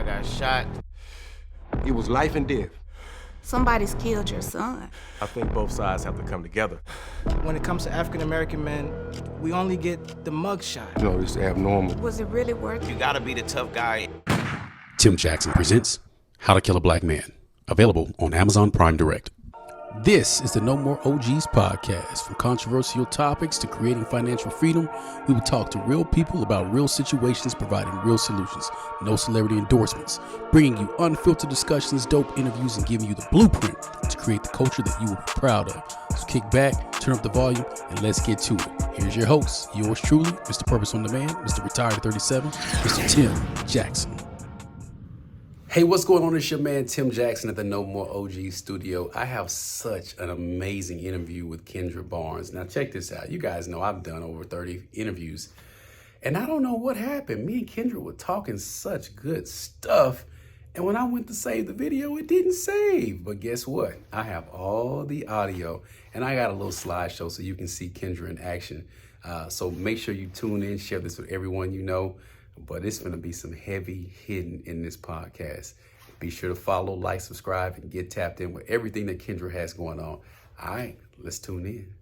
got shot. It was life and death. Somebody's killed your son. I think both sides have to come together. When it comes to African-American men, we only get the mug shot. You know, it's abnormal. Was it really worth it? You gotta be the tough guy. Tim Jackson presents How to Kill a Black Man, available on Amazon Prime Direct. This is the No More OGs podcast. From controversial topics to creating financial freedom, we will talk to real people about real situations, providing real solutions. No celebrity endorsements, bringing you unfiltered discussions, dope interviews, and giving you the blueprint to create the culture that you will be proud of. So kick back, turn up the volume, and let's get to it. Here's your host, yours truly, Mr. Purpose on Demand, Mr. Retired at 37, Mr. Tim Jackson. Hey, what's going on? It's your man, Tim Jackson at the No More OG studio. I have such an amazing interview with Kendra Barnes. Now, check this out. You guys know I've done over 30 interviews, and I don't know what happened. Me and Kendra were talking such good stuff, and when I went to save the video, it didn't save. But guess what? I have all the audio, and I got a little slideshow so you can see Kendra in action. So make sure you tune in, share this with everyone you know. But it's going to be some heavy hitting in this podcast. Be sure to follow, like, subscribe, and get tapped in with everything that Kendra has going on. All right, let's tune in.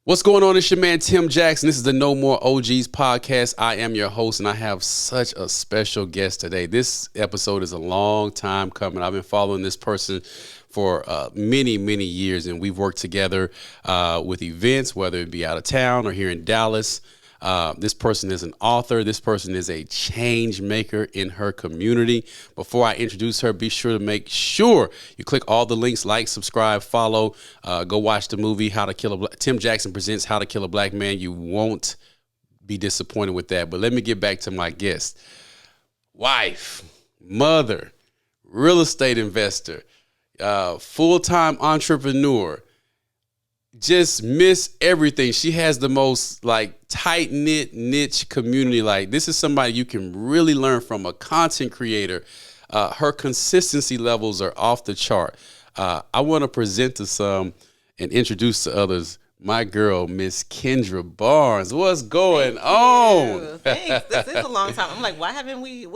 What's going on? It's your man, Tim Jackson. This is the No More OGs podcast. I am your host, and I have such a special guest today. This episode is a long time coming. I've been following this person for many, many years, and we've worked together with events, whether it be out of town or here in Dallas. This person is an author. This person is a change maker in her community. Before I introduce her, be sure to make sure you click all the links, like, subscribe, follow, go watch the movie, Tim Jackson Presents How to Kill a Black Man. You won't be disappointed with that. But let me get back to my guest. Wife, mother, real estate investor, full-time entrepreneur. Just miss everything. She has the most tight-knit niche community. This is somebody you can really learn from, a content creator. Her consistency levels are off the chart. I want to present to some and introduce to others my girl, Miss Kendra Barnes. What's going on? Thanks. This is a long time. I'm like, why haven't we?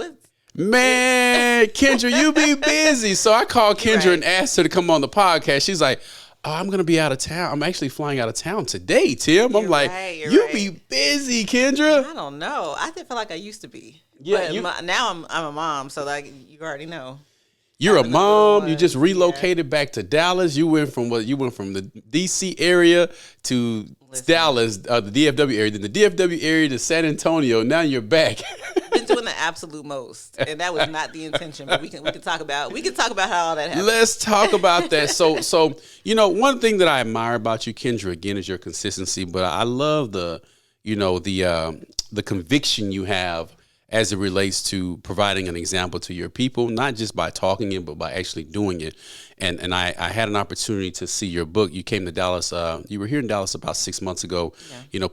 Man, Kendra, you be busy. So I called Kendra and asked her to come on the podcast. She's like, oh, I'm going to be out of town. I'm actually flying out of town today, Tim. I'm like, you be busy, Kendra. I don't know. I didn't feel like I used to be. Yeah. But now I'm a mom, so you already know. You're a mom. You just relocated back to Dallas. You went from the DC area to Dallas, the DFW area, then the DFW area to San Antonio. Now you're back. Been doing the absolute most, and that was not the intention. But we can talk about how all that happened. Let's talk about that. So one thing that I admire about you, Kendra, again, is your consistency. But I love the conviction you have as it relates to providing an example to your people, not just by talking it, but by actually doing it. And I had an opportunity to see your book. You came to Dallas. You were here in Dallas about 6 months ago,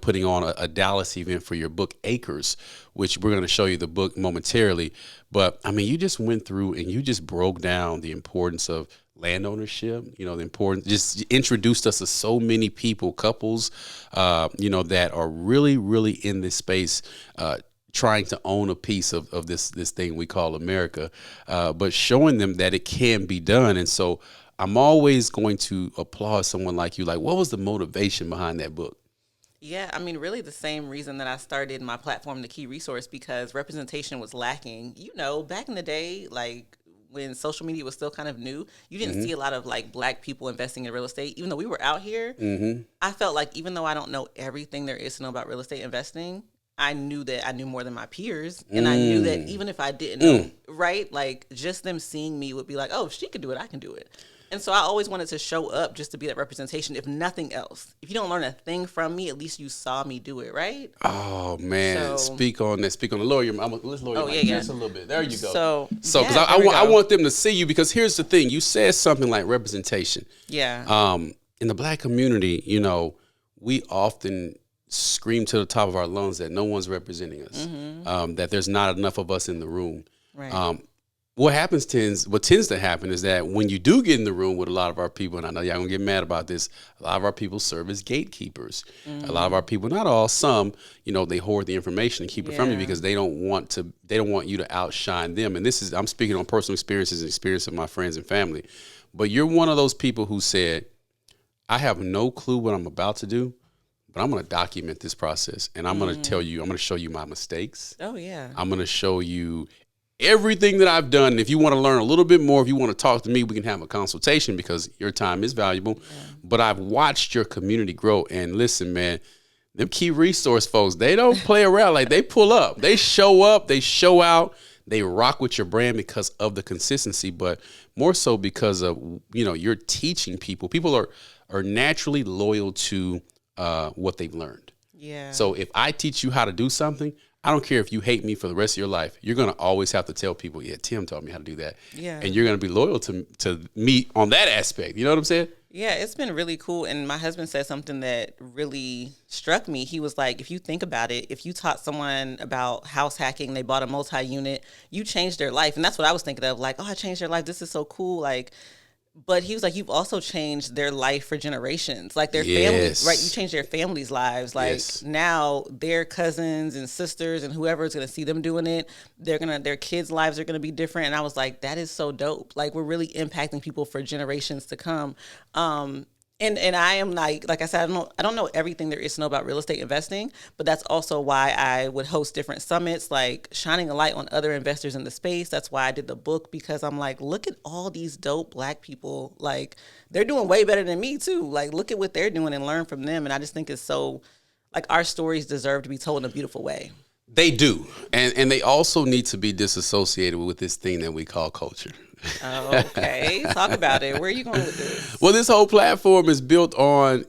putting on a Dallas event for your book, Acres, which we're going to show you the book momentarily. But, you just went through and you just broke down the importance of land ownership, just introduced us to so many people, couples, that are really, really in this space, trying to own a piece of this thing we call America, but showing them that it can be done. And so I'm always going to applaud someone like you. What was the motivation behind that book? Yeah, really the same reason that I started my platform, The Key Resource, because representation was lacking. Back in the day, when social media was still kind of new, you didn't see a lot of Black people investing in real estate. Even though we were out here, I felt like even though I don't know everything there is to know about real estate investing, I knew that I knew more than my peers. And I knew that even if I didn't know, right? Just them seeing me would be like, oh, if she could do it, I can do it. And so I always wanted to show up just to be that representation, if nothing else. If you don't learn a thing from me, at least you saw me do it, right? Oh, man. Speak on that. Speak on the lawyer. Let's lower your mic just a little bit. There you go. So because I want them to see you, because here's the thing. You said something like representation. Yeah. In the Black community, we often scream to the top of our lungs that no one's representing us, that there's not enough of us in the room. Right. what tends to happen is that when you do get in the room with a lot of our people, and I know y'all gonna get mad about this, a lot of our people serve as gatekeepers. A lot of our people, not all, some, they hoard the information and keep it from you because they don't want you to outshine them. And I'm speaking on personal experiences and experience of my friends and family. But you're one of those people who said, I have no clue what I'm about to do, but I'm going to document this process. And I'm going to tell you, I'm going to show you my mistakes. Oh, yeah. I'm going to show you everything that I've done. And if you want to learn a little bit more, if you want to talk to me, we can have a consultation because your time is valuable. Yeah. But I've watched your community grow. And listen, man, them key resource folks, they don't play around. Like, they pull up. They show up. They show out. They rock with your brand because of the consistency, but more so because of, you're teaching people. People are naturally loyal to what they've learned. Yeah. So if I teach you how to do something, I don't care if you hate me for the rest of your life. You're going to always have to tell people, yeah, Tim taught me how to do that. Yeah. And you're going to be loyal to me on that aspect. You know what I'm saying? Yeah, it's been really cool. And my husband said something that really struck me. He was like, if you think about it, if you taught someone about house hacking, they bought a multi-unit, you changed their life. And that's what I was thinking of. Like, oh, I changed their life. This is so cool. Like, but he was like, you've also changed their life for generations. Like their families, right? You changed their families' lives. Like now their cousins and sisters and whoever is going to see them doing it, their kids' lives are going to be different. And I was like, that is so dope. Like we're really impacting people for generations to come. And I am like I said, I don't know everything there is to know about real estate investing, but that's also why I would host different summits, like shining a light on other investors in the space. That's why I did the book, because I'm like, look at all these dope Black people. Like they're doing way better than me too. Like look at what they're doing and learn from them. And I just think it's so, like, our stories deserve to be told in a beautiful way. They do. And they also need to be disassociated with this thing that we call culture. Oh, okay. Talk about it. Where are you going with this? Well, this whole platform is built on,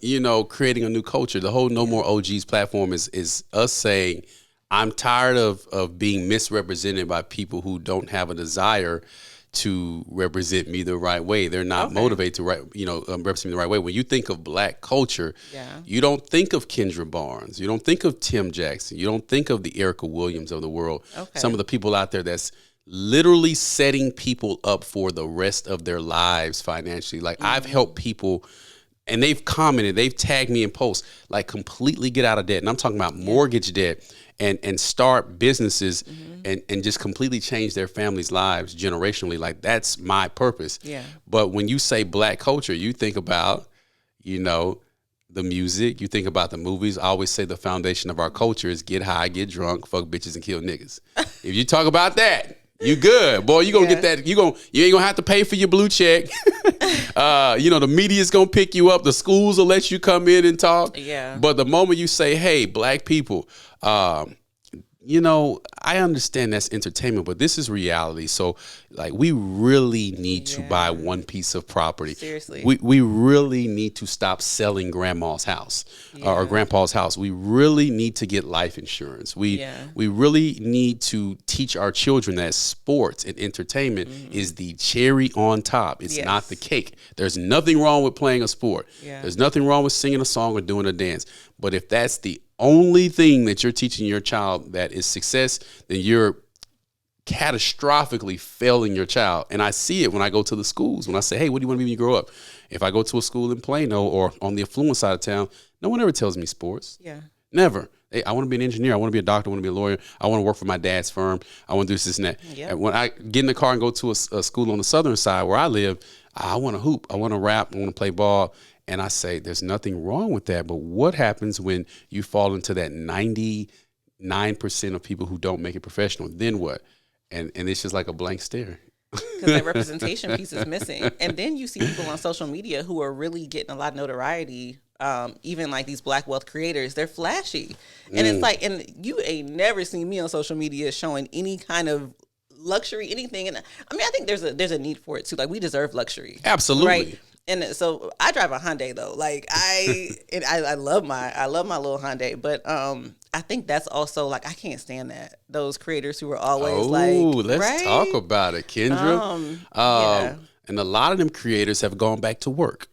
creating a new culture. The whole No More OGs platform is us saying, I'm tired of being misrepresented by people who don't have a desire to represent me the right way. They're not motivated to represent me the right way. When you think of Black culture, you don't think of Kendra Barnes. You don't think of Tim Jackson. You don't think of the Erica Williams of the world. Okay. Some of the people out there that's literally setting people up for the rest of their lives financially. Like I've helped people, and they've commented, they've tagged me in posts, like completely get out of debt. And I'm talking about mortgage debt and start businesses and just completely change their families' lives generationally. Like that's my purpose. Yeah. But when you say Black culture, you think about, the music, you think about the movies. I always say the foundation of our culture is get high, get drunk, fuck bitches, and kill niggas. If you talk about that, you good, boy. You gonna get that. You ain't gonna have to pay for your blue check. The media's gonna pick you up. The schools will let you come in and talk. Yeah. But the moment you say, "Hey, Black people," I understand that's entertainment, but this is reality. So, like, we really need to buy one piece of property. Seriously. We really need to stop selling grandma's house or grandpa's house. We really need to get life insurance. We really need to teach our children that sports and entertainment is the cherry on top. It's not the cake. There's nothing wrong with playing a sport. Yeah. There's nothing wrong with singing a song or doing a dance. But if that's the only thing that you're teaching your child that is success, then you're catastrophically failing your child. And I see it when I go to the schools. When I say, hey, what do you want to be when you grow up? If I go to a school in Plano or on the affluent side of town, no one ever tells me sports. Yeah. Never. Hey, I want to be an engineer. I want to be a doctor. I want to be a lawyer. I want to work for my dad's firm. I want to do this and that. Yep. And when I get in the car and go to a school on the southern side where I live, I want to hoop. I want to rap. I want to play ball. And I say, there's nothing wrong with that. But what happens when you fall into that 99% of people who don't make it professional? Then what? And it's just like a blank stare. Because that representation piece is missing. And then you see people on social media who are really getting a lot of notoriety. Even like these Black wealth creators, they're flashy. And it's like, and you ain't never seen me on social media showing any kind of luxury, anything. And I mean, I think there's a need for it too. Like we deserve luxury. Absolutely. Right? And so I drive a Hyundai though. Like I love my little Hyundai, but I think that's also like I can't stand that those creators who are always let's talk about it, Kendra. And a lot of them creators have gone back to work.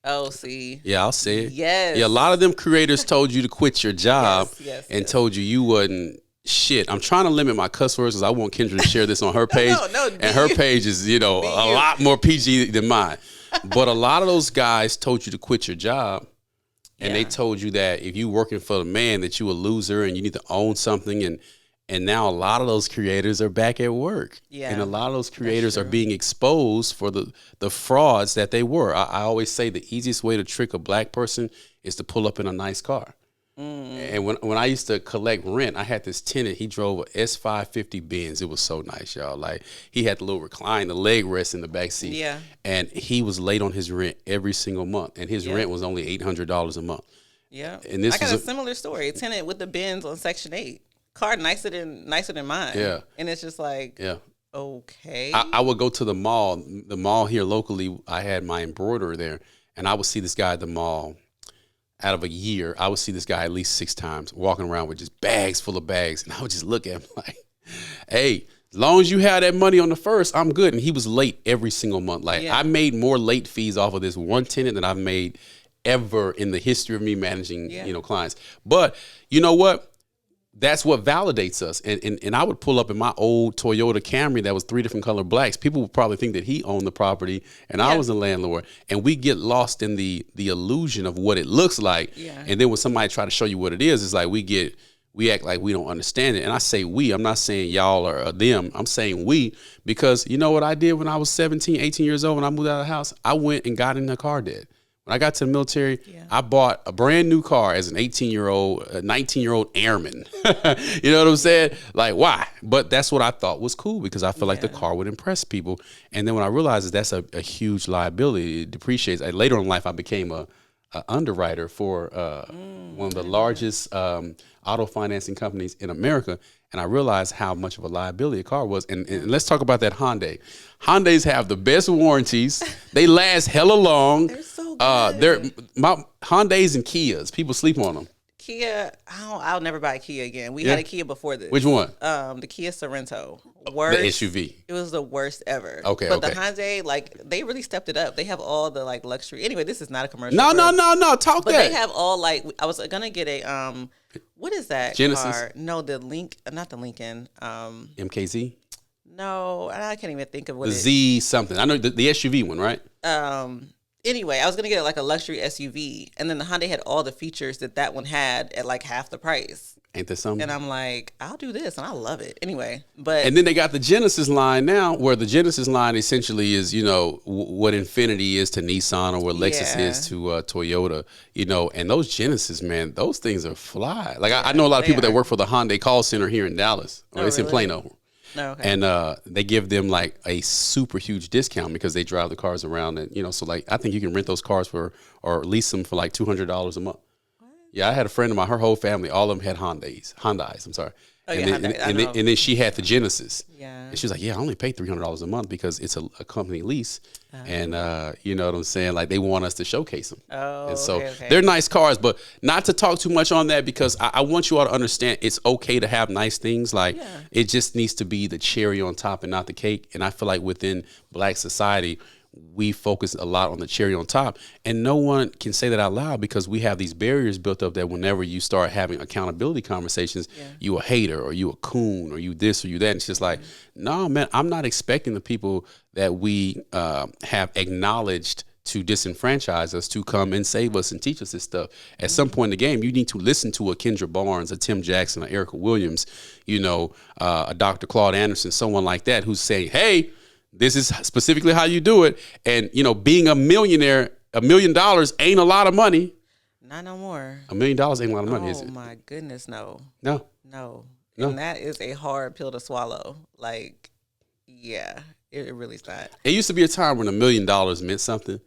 Oh, see. Yeah, I'll say it. Yes. Yeah, a lot of them creators told you to quit your job and told you wasn't shit, I'm trying to limit my cuss words because I want Kendra to share this on her page. No, and her page is, a lot more PG than mine. But a lot of those guys told you to quit your job. And they told you that if you working for the man, that you a loser and you need to own something. And now a lot of those creators are back at work. Yeah. And a lot of those creators are being exposed for the frauds that they were. I always say the easiest way to trick a black person is to pull up in a nice car. And when I used to collect rent, I had this tenant. He drove a S550 Benz. It was so nice, y'all. Like, he had the little recline, the leg rest in the back seat. Yeah. And he was late on his rent every single month. And his rent was only $800 a month. Yeah. And this I got a similar story. A tenant with the Benz on Section 8. Car nicer than mine. Yeah. And it's just like, okay. I would go to the mall here locally. I had my embroiderer there. And I would see this guy at the mall. Out of a year, I would see this guy at least 6 times walking around with just bags full of bags. And I would just look at him like, hey, as long as you have that money on the first, I'm good. And he was late every single month. Like, I made more late fees off of this one tenant than I've made ever in the history of me managing, clients. But you know what? That's what validates us. And I would pull up in my old Toyota Camry that was 3 different color blacks. People would probably think that he owned the property and I was the landlord. And we get lost in the illusion of what it looks like. Yeah. And then when somebody try to show you what it is, it's like we act like we don't understand it. And I say we, I'm not saying y'all or them. I'm saying we, because you know what I did when I was 17, 18 years old when I moved out of the house? I went and got in a car debt. When I got to the military, I bought a brand new car as an 18-year-old, 19-year-old airman. You know what I'm saying? Like, why? But that's what I thought was cool because I feel like the car would impress people. And then when I realized that's a huge liability, it depreciates. Later in life, I became a underwriter for one of the largest auto financing companies in America. And I realized how much of a liability a car was. And let's talk about that Hyundai. Hyundais have the best warranties. They last hella long. They're so good. My Hyundais and Kias. People sleep on them. Kia, I'll never buy a Kia again. We had a Kia before this. Which one? The Kia Sorento. Worst. The SUV. It was the worst ever. Okay, but the Hyundai, like, they really stepped it up. They have all the, like, luxury. Anyway, this is not a commercial. No. Talk but that. They have all, like, I was going to get a, what is that Genesis? car? No, not the Lincoln. MKZ? No, I can't even think of what the Z something. I know the SUV one, right? Anyway, I was going to get like a luxury SUV. And then the Hyundai had all the features that one had at like half the price. Ain't that something? And I'm like, I'll do this. And I love it. Anyway, but. And then they got the Genesis line now, where the Genesis line essentially is, what Infiniti is to Nissan or what Lexus is to Toyota, and those Genesis, man, those things are fly. Like, I know a lot of people that work for the Hyundai call center here in Dallas. Or it's in Plano. Oh, okay. And they give them like a super huge discount because they drive the cars around and, so like, I think you can rent those cars or lease them for like $200 a month. What? Yeah. I had a friend of mine, her whole family, all of them had Hyundais, I'm sorry. Oh, and then she had the Genesis. Yeah. And she was like, I only pay $300 a month because it's a company lease. And you know what I'm saying? Like, they want us to showcase them. Oh, and so they're nice cars, but not to talk too much on that because I want you all to understand it's okay to have nice things. Like, it just needs to be the cherry on top and not the cake. And I feel like within Black society, we focus a lot on the cherry on top, and no one can say that out loud because we have these barriers built up that whenever you start having accountability conversations, you a hater or you a coon or you this or you that. And it's just like, no, man, I'm not expecting the people that we have acknowledged to disenfranchise us to come and save us and teach us this stuff. At some point in the game, you need to listen to a Kendra Barnes, a Tim Jackson, a Erica Williams, a Dr. Claude Anderson, someone like that who's saying, hey, this is specifically how you do it. And, being a millionaire, $1 million ain't a lot of money. Not no more. $1 million ain't a lot of money, is it? Oh, my goodness, no. No. And that is a hard pill to swallow. Like, yeah, it really's not. It used to be a time when $1 million meant something.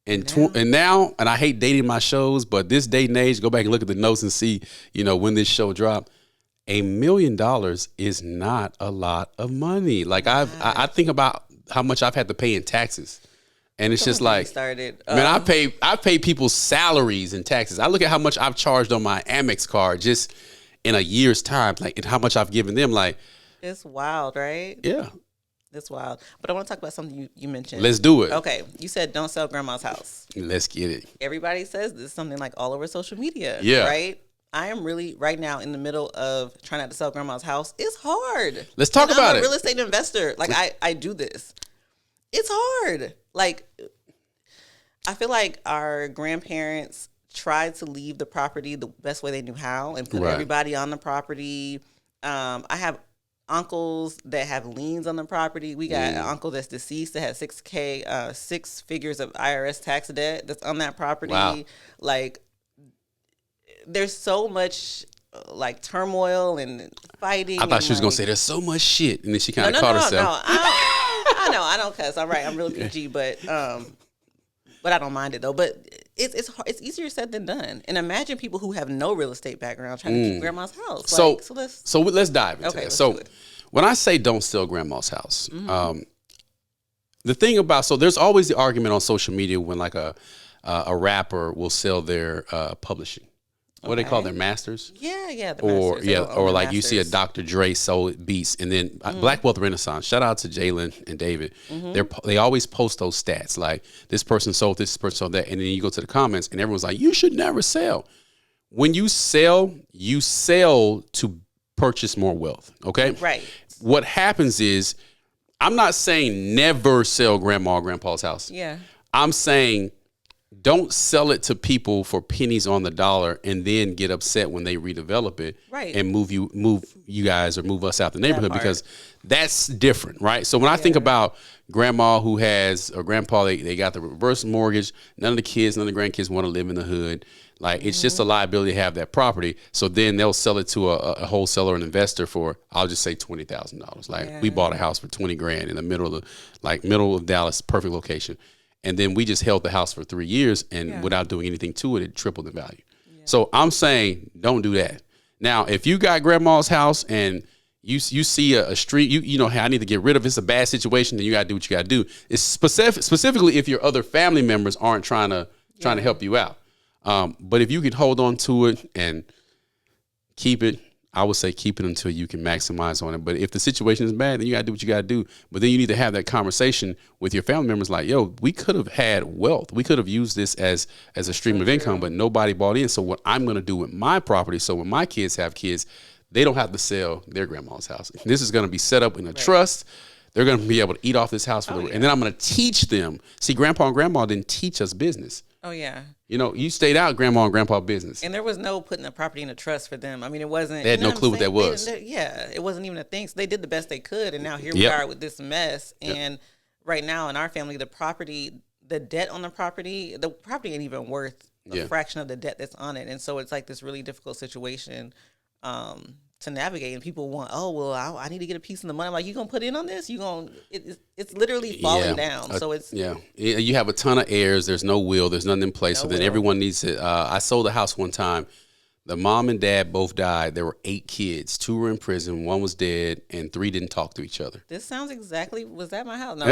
And now, and I hate dating my shows, but this day and age, go back and look at the notes and see, when this show dropped. $1 million is not a lot of money. Like, I think about how much I've had to pay in taxes, and it's just like, man, I pay people's salaries and taxes. I look at how much I've charged on my Amex card just in a year's time, like, and how much I've given them. Like, it's wild, right? Yeah, it's wild. But I want to talk about something you mentioned. Let's do it. Okay, you said don't sell grandma's house. Let's get it. Everybody says this, something like all over social media. Yeah, right. I am really right now in the middle of trying not to sell grandma's house. It's hard. Let's talk about I'm a it. real estate investor. Like I do this. It's hard. Like I feel like our grandparents tried to leave the property the best way they knew how and put Right. everybody on the property. I have uncles that have liens on the property. We got an uncle that's deceased that has 6 figures of IRS tax debt that's on that property. Wow. Like there's so much like turmoil and fighting. I thought she was gonna like, say there's so much shit, and then she kind of no, caught no, herself. No, I know, I don't cuss. All right, I'm really PG, but I don't mind it though. But it's easier said than done. And imagine people who have no real estate background trying to keep grandma's house. So Like, let's dive into Okay, that. let's So do it. when I say don't sell grandma's house, the thing about there's always the argument on social media when like a rapper will sell their publishing. What do they call their masters? yeah, the Or masters. They don't own or the like you see a masters. Dr. Dre sold beats, and then Black Wealth Renaissance. Shout out to Jalen and David. They always post those stats like this person sold this person sold that, and then you go to the comments and everyone's like, you should never sell. When you sell to purchase more wealth. Okay, Right. What happens is, I'm not saying never sell grandma or grandpa's house. Yeah. I'm saying don't sell it to people for pennies on the dollar and then get upset when they redevelop it Right. and move you guys or move us out the neighborhood, part. because that's different, right? So when I think about grandma who has or grandpa, they got the reverse mortgage. None of the kids, none of the grandkids want to live in the hood. Like it's just a liability to have that property. So then they'll sell it to a wholesaler or an investor for, I'll just say $20,000. Like we bought a house for $20,000 in the middle of Dallas, perfect location. And then we just held the house for 3 years, and without doing anything to it, it tripled in value. So I'm saying don't do that. Now, if you got grandma's house and you see a street, you know, hey, I need to get rid of it. It's a bad situation, then you got to do what you got to do. It's specifically if your other family members aren't trying to help you out. But if you can hold on to it and keep it, I would say keep it until you can maximize on it. But if the situation is bad, then you got to do what you got to do. But then you need to have that conversation with your family members like, yo, we could have had wealth. We could have used this as a stream of income, but nobody bought in. So what I'm going to do with my property, so when my kids have kids, they don't have to sell their grandma's house. This is going to be set up in a trust. They're going to be able to eat off this house and then I'm going to teach them. See, grandpa and grandma didn't teach us business. Oh yeah. You know, you stayed out grandma and grandpa business. And there was no putting the property in a trust for them. I mean, it wasn't. They had no what I'm clue what saying? that was. It wasn't even a thing. So they did the best they could, and now here we are with this mess. And right now in our family, the debt on the property ain't even worth a fraction of the debt that's on it. And so it's like this really difficult situation to navigate. And people want, I need to get a piece of the money. I'm like, you gonna put in on this? It's literally falling down. So it's you have a ton of heirs. There's no will. There's nothing in place. So then everyone needs to. I sold a house one time. The mom and dad both died. There were 8 kids. 2 were in prison. 1 was dead, and 3 didn't talk to each other. This sounds exactly. Was that my house? No.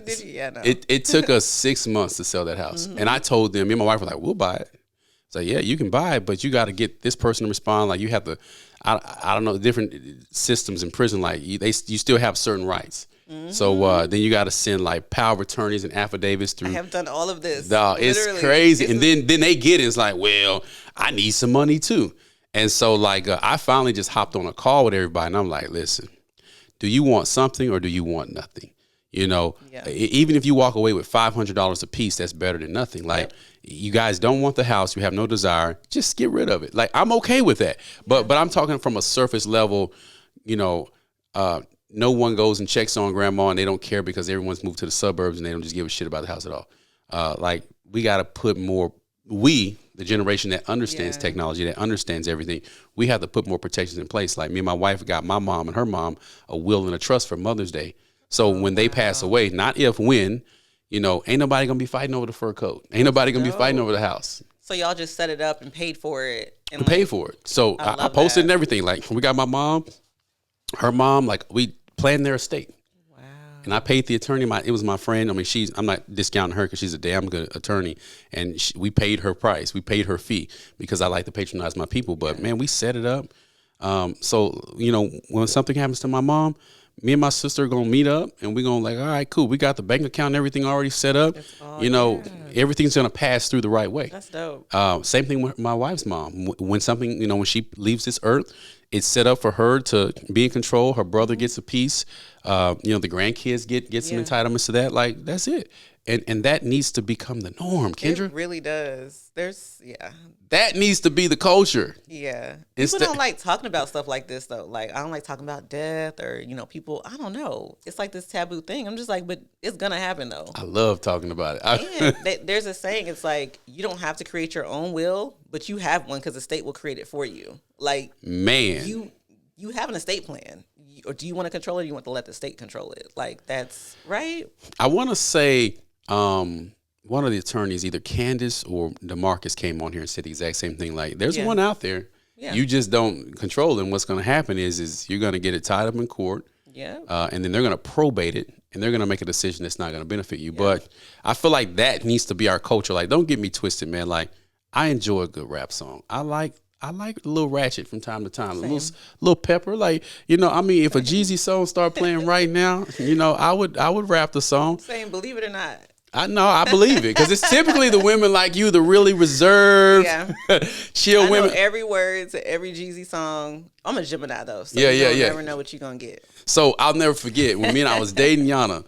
Did you? Yeah, no. It took us 6 months to sell that house, and I told them. Me and my wife were like, "We'll buy it." It's like, yeah, you can buy it, but you got to get this person to respond. Like you have to. I don't know, different systems in prison. Like you still have certain rights. So then you got to send like power of attorneys and affidavits through. I have done all of this. Dog, it's crazy. And then they get it. It's like, well, I need some money too. And so like I finally just hopped on a call with everybody, and I'm like, listen, do you want something or do you want nothing? You know, even if you walk away with $500 a piece, that's better than nothing. Like you guys don't want the house, you have no desire, just get rid of it. Like I'm okay with that. But I'm talking from a surface level, you know, no one goes and checks on grandma and they don't care because everyone's moved to the suburbs and they don't just give a shit about the house at all. Like we got to put more, the generation that understands technology, that understands everything, we have to put more protections in place. Like me and my wife got my mom and her mom a will and a trust for Mother's Day. So when they pass away, not if, when, you know, ain't nobody going to be fighting over the fur coat. Ain't nobody going to be fighting over the house. So y'all just set it up and paid for it. And paid for it. So I posted and everything. Like we got my mom, her mom, like we planned their estate. Wow. And I paid the attorney. It was my friend. I mean, I'm not discounting her because she's a damn good attorney. And we paid her price. We paid her fee because I like to patronize my people. But man, we set it up. So, you know, when something happens to my mom me and my sister are gonna meet up, and we're gonna like, all right, cool. We got the bank account and everything already set up. Everything's gonna pass through the right way. That's dope. Same thing with my wife's mom. When something, when she leaves this earth, it's set up for her to be in control. Her brother gets a piece. The grandkids get some entitlements to that. Like, that's it. And that needs to become the norm, Kendra. It really does. That needs to be the culture. Yeah. People don't like talking about stuff like this, though. Like, I don't like talking about death or, people, I don't know. It's like this taboo thing. I'm just like, but it's going to happen, though. I love talking about it. And there's a saying, it's like, you don't have to create your own will, but you have one because the state will create it for you. Like, man, you have an estate plan. Or do you want to control it or do you want to let the state control it? Like, that's right. I want to say one of the attorneys, either Candace or DeMarcus, came on here and said the exact same thing. Like, there's one out there. Yeah. You just don't control it. And what's going to happen is you're going to get it tied up in court. Yeah. And then they're going to probate it, and they're going to make a decision that's not going to benefit you. Yeah. But I feel like that needs to be our culture. Like, don't get me twisted, man. Like, I enjoy a good rap song. I like a little ratchet from time to time, a little pepper. Like, if a Jeezy song start playing right now, I would rap the song. Same, believe it or not. I know, I believe it, because it's typically the women like you, the really reserved, chill women. Know every word to every Jeezy song. I'm a Gemini though, so you never know what you're gonna get. So I'll never forget when I was dating Yana,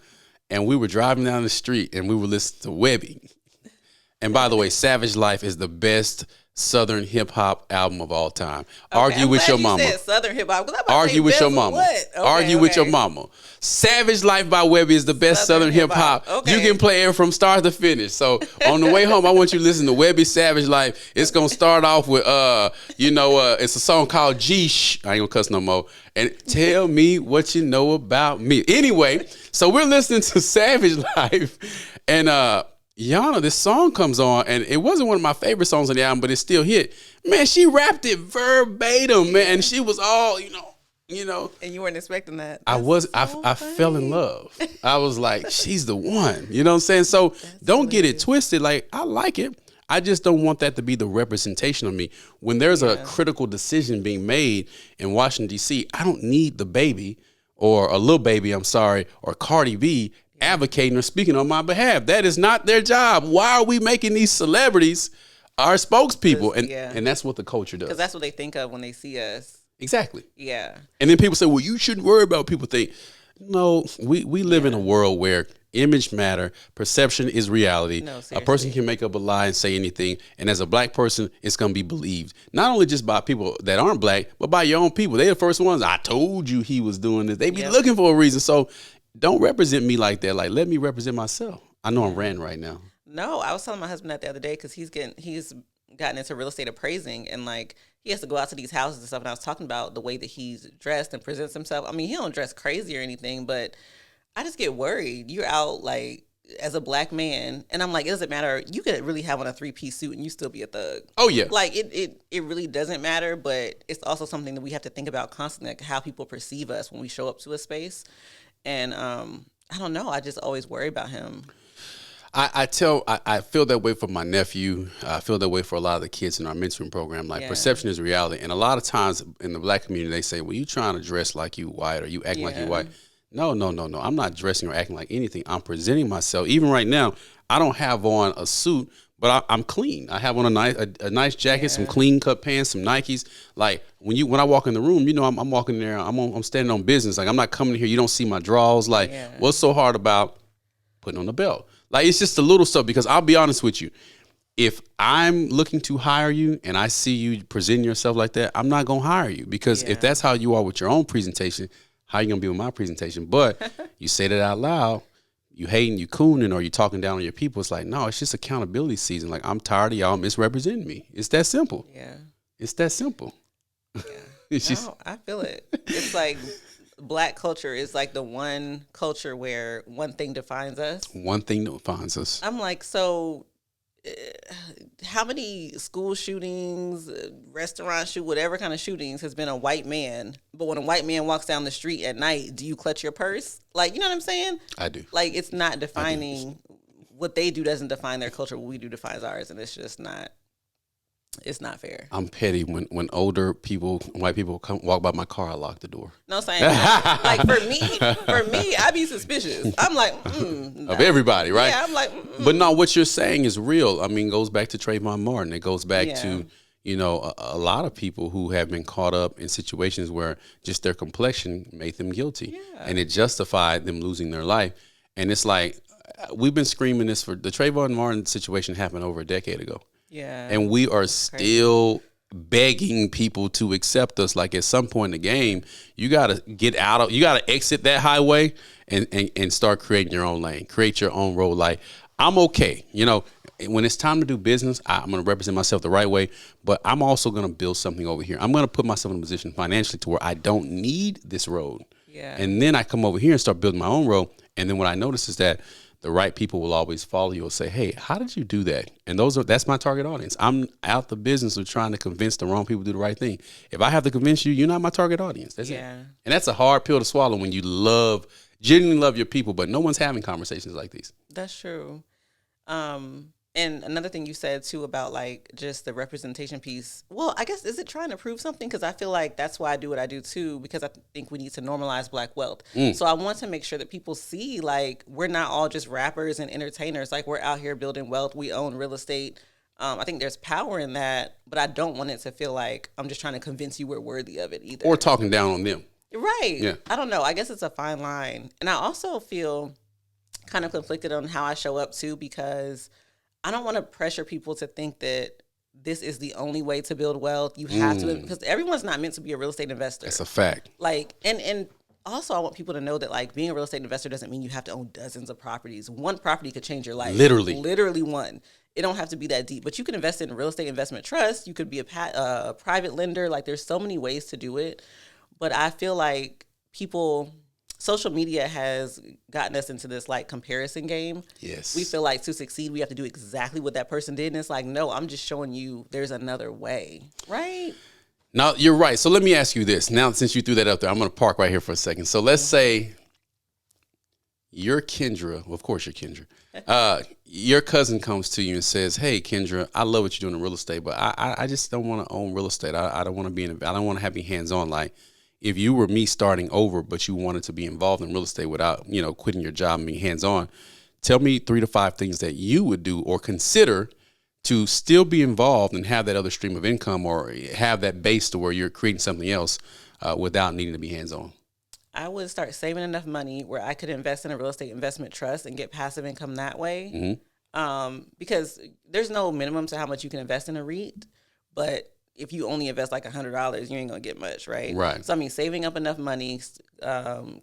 and we were driving down the street, and we were listening to Webby. And by the way, Savage Life is the best Southern hip hop album of all time. Okay, Argue with your mama. Said Southern hip hop. Argue with your mama. Argue with your mama. Savage Life by Webby is the best Southern hip hop. Okay. You can play it from start to finish. So on the way home, I want you to listen to Webby Savage Life. It's gonna start off with it's a song called Geesh. I ain't gonna cuss no more. And tell me what you know about me. Anyway, so we're listening to Savage Life, and Yana, this song comes on, and it wasn't one of my favorite songs on the album, but it still hit. Man, she rapped it verbatim, man, and she was all, And you weren't expecting that. I fell in love. I was like, she's the one. You know what I'm saying? So don't get it twisted. Like, I like it. I just don't want that to be the representation of me. When there's a critical decision being made in Washington, D.C., I don't need the baby or a little baby, or Cardi B advocating or speaking on my behalf. That is not their job. Why are we making these celebrities our spokespeople? And that's what the culture does. Because that's what they think of when they see us. Exactly. Yeah. And then people say, well, you shouldn't worry about what people think. No, we live in a world where image matter, perception is reality. No, a person can make up a lie and say anything, and as a black person, it's going to be believed. Not only just by people that aren't black, but by your own people. They're the first ones. I told you he was doing this. They be looking for a reason. So don't represent me like that. Like, let me represent myself. I know I'm ranting right now. No, I was telling my husband that the other day because he's gotten into real estate appraising, and like he has to go out to these houses and stuff. And I was talking about the way that he's dressed and presents himself. I mean, he don't dress crazy or anything, but I just get worried. You're out like as a black man, and I'm like, it doesn't matter. You could really have on a 3-piece suit and you still be a thug. Oh yeah, like it really doesn't matter. But it's also something that we have to think about constantly, like how people perceive us when we show up to a space. And I don't know. I just always worry about him. I feel that way for my nephew. I feel that way for a lot of the kids in our mentoring program. Like, perception is reality. And a lot of times in the black community, they say, well, you trying to dress like you white or you acting like you white. No. I'm not dressing or acting like anything. I'm presenting myself. Even right now, I don't have on a suit, but I'm clean. I have on a nice jacket, some clean cut pants, some Nikes. Like when I walk in the room, I'm walking there. I'm standing on business. Like, I'm not coming here. You don't see my drawers. Like, what's so hard about putting on a belt? Like, it's just a little stuff. Because I'll be honest with you, if I'm looking to hire you and I see you presenting yourself like that, I'm not gonna hire you. Because if that's how you are with your own presentation, how you gonna be with my presentation? But you say that out loud. You hating, you cooning, or you talking down on your people. It's like, no, it's just accountability season. Like, I'm tired of y'all misrepresenting me. It's that simple. Yeah. It's that simple. Yeah. I feel it. It's like black culture is like the one culture where one thing defines us. One thing defines us. I'm like, so how many school shootings, restaurant whatever kind of shootings has been a white man? But when a white man walks down the street at night, do you clutch your purse? Like, you know what I'm saying? I do. Like, it's not defining what they do doesn't define their culture. What we do defines ours, and it's just not. It's not fair. I'm petty. When older people, white people walk by my car, I lock the door. No, saying like for me, I be suspicious. I'm like Of everybody, right? Yeah, I'm like. But no, what you're saying is real. I mean, it goes back to Trayvon Martin. It goes back Yeah. to, you know, a lot of people who have been caught up in situations where just their complexion made them guilty, and it justified them losing their life. And it's like we've been screaming this for the Trayvon Martin situation happened over a decade ago. Yeah. And we are still begging people to accept us. Like at some point in the game, you got to you got to exit that highway and start creating your own lane, create your own road. Like I'm okay. You know, when it's time to do business, I'm going to represent myself the right way, but I'm also going to build something over here. I'm going to put myself in a position financially to where I don't need this road. Yeah. And then I come over here and start building my own road. And then what I notice is that the right people will always follow you and say, hey, how did you do that? And that's my target audience. I'm out the business of trying to convince the wrong people to do the right thing. If I have to convince you, you're not my target audience. That's it. And that's a hard pill to swallow when you genuinely love your people, but no one's having conversations like these. That's true. And another thing you said too about like just the representation piece. Well, I guess, is it trying to prove something? Because I feel like that's why I do what I do too, because I think we need to normalize Black wealth. So I want to make sure that people see like we're not all just rappers and entertainers. Like we're out here building wealth. We own real estate. I think there's power in that, but I don't want it to feel like I'm just trying to convince you we're worthy of it either. Or talking down on them. Right. Yeah. I don't know. I guess it's a fine line. And I also feel kind of conflicted on how I show up too, because I don't want to pressure people to think that this is the only way to build wealth. You have to, because everyone's not meant to be a real estate investor. That's a fact. Like, and also I want people to know that like being a real estate investor doesn't mean you have to own dozens of properties. One property could change your life. Literally one. It don't have to be that deep, but you can invest in a real estate investment trust. You could be a private lender. Like there's so many ways to do it. But I feel like social media has gotten us into this like comparison game. Yes. We feel like to succeed, we have to do exactly what that person did. And it's like, no, I'm just showing you there's another way. Right? Now, you're right. So let me ask you this. Now, since you threw that up there, I'm going to park right here for a second. So let's say you're Kendra. Well, of course you're Kendra. Your cousin comes to you and says, hey, Kendra, I love what you're doing in real estate, but I just don't want to own real estate. I don't want to I don't want to have you hands-on. Like, if you were me starting over, but you wanted to be involved in real estate without, quitting your job and being hands-on, tell me 3 to 5 things that you would do or consider to still be involved and have that other stream of income or have that base to where you're creating something else without needing to be hands-on. I would start saving enough money where I could invest in a real estate investment trust and get passive income that way. Because there's no minimum to how much you can invest in a REIT, but if you only invest like $100, you ain't gonna get much, right? Right. So I mean, saving up enough money,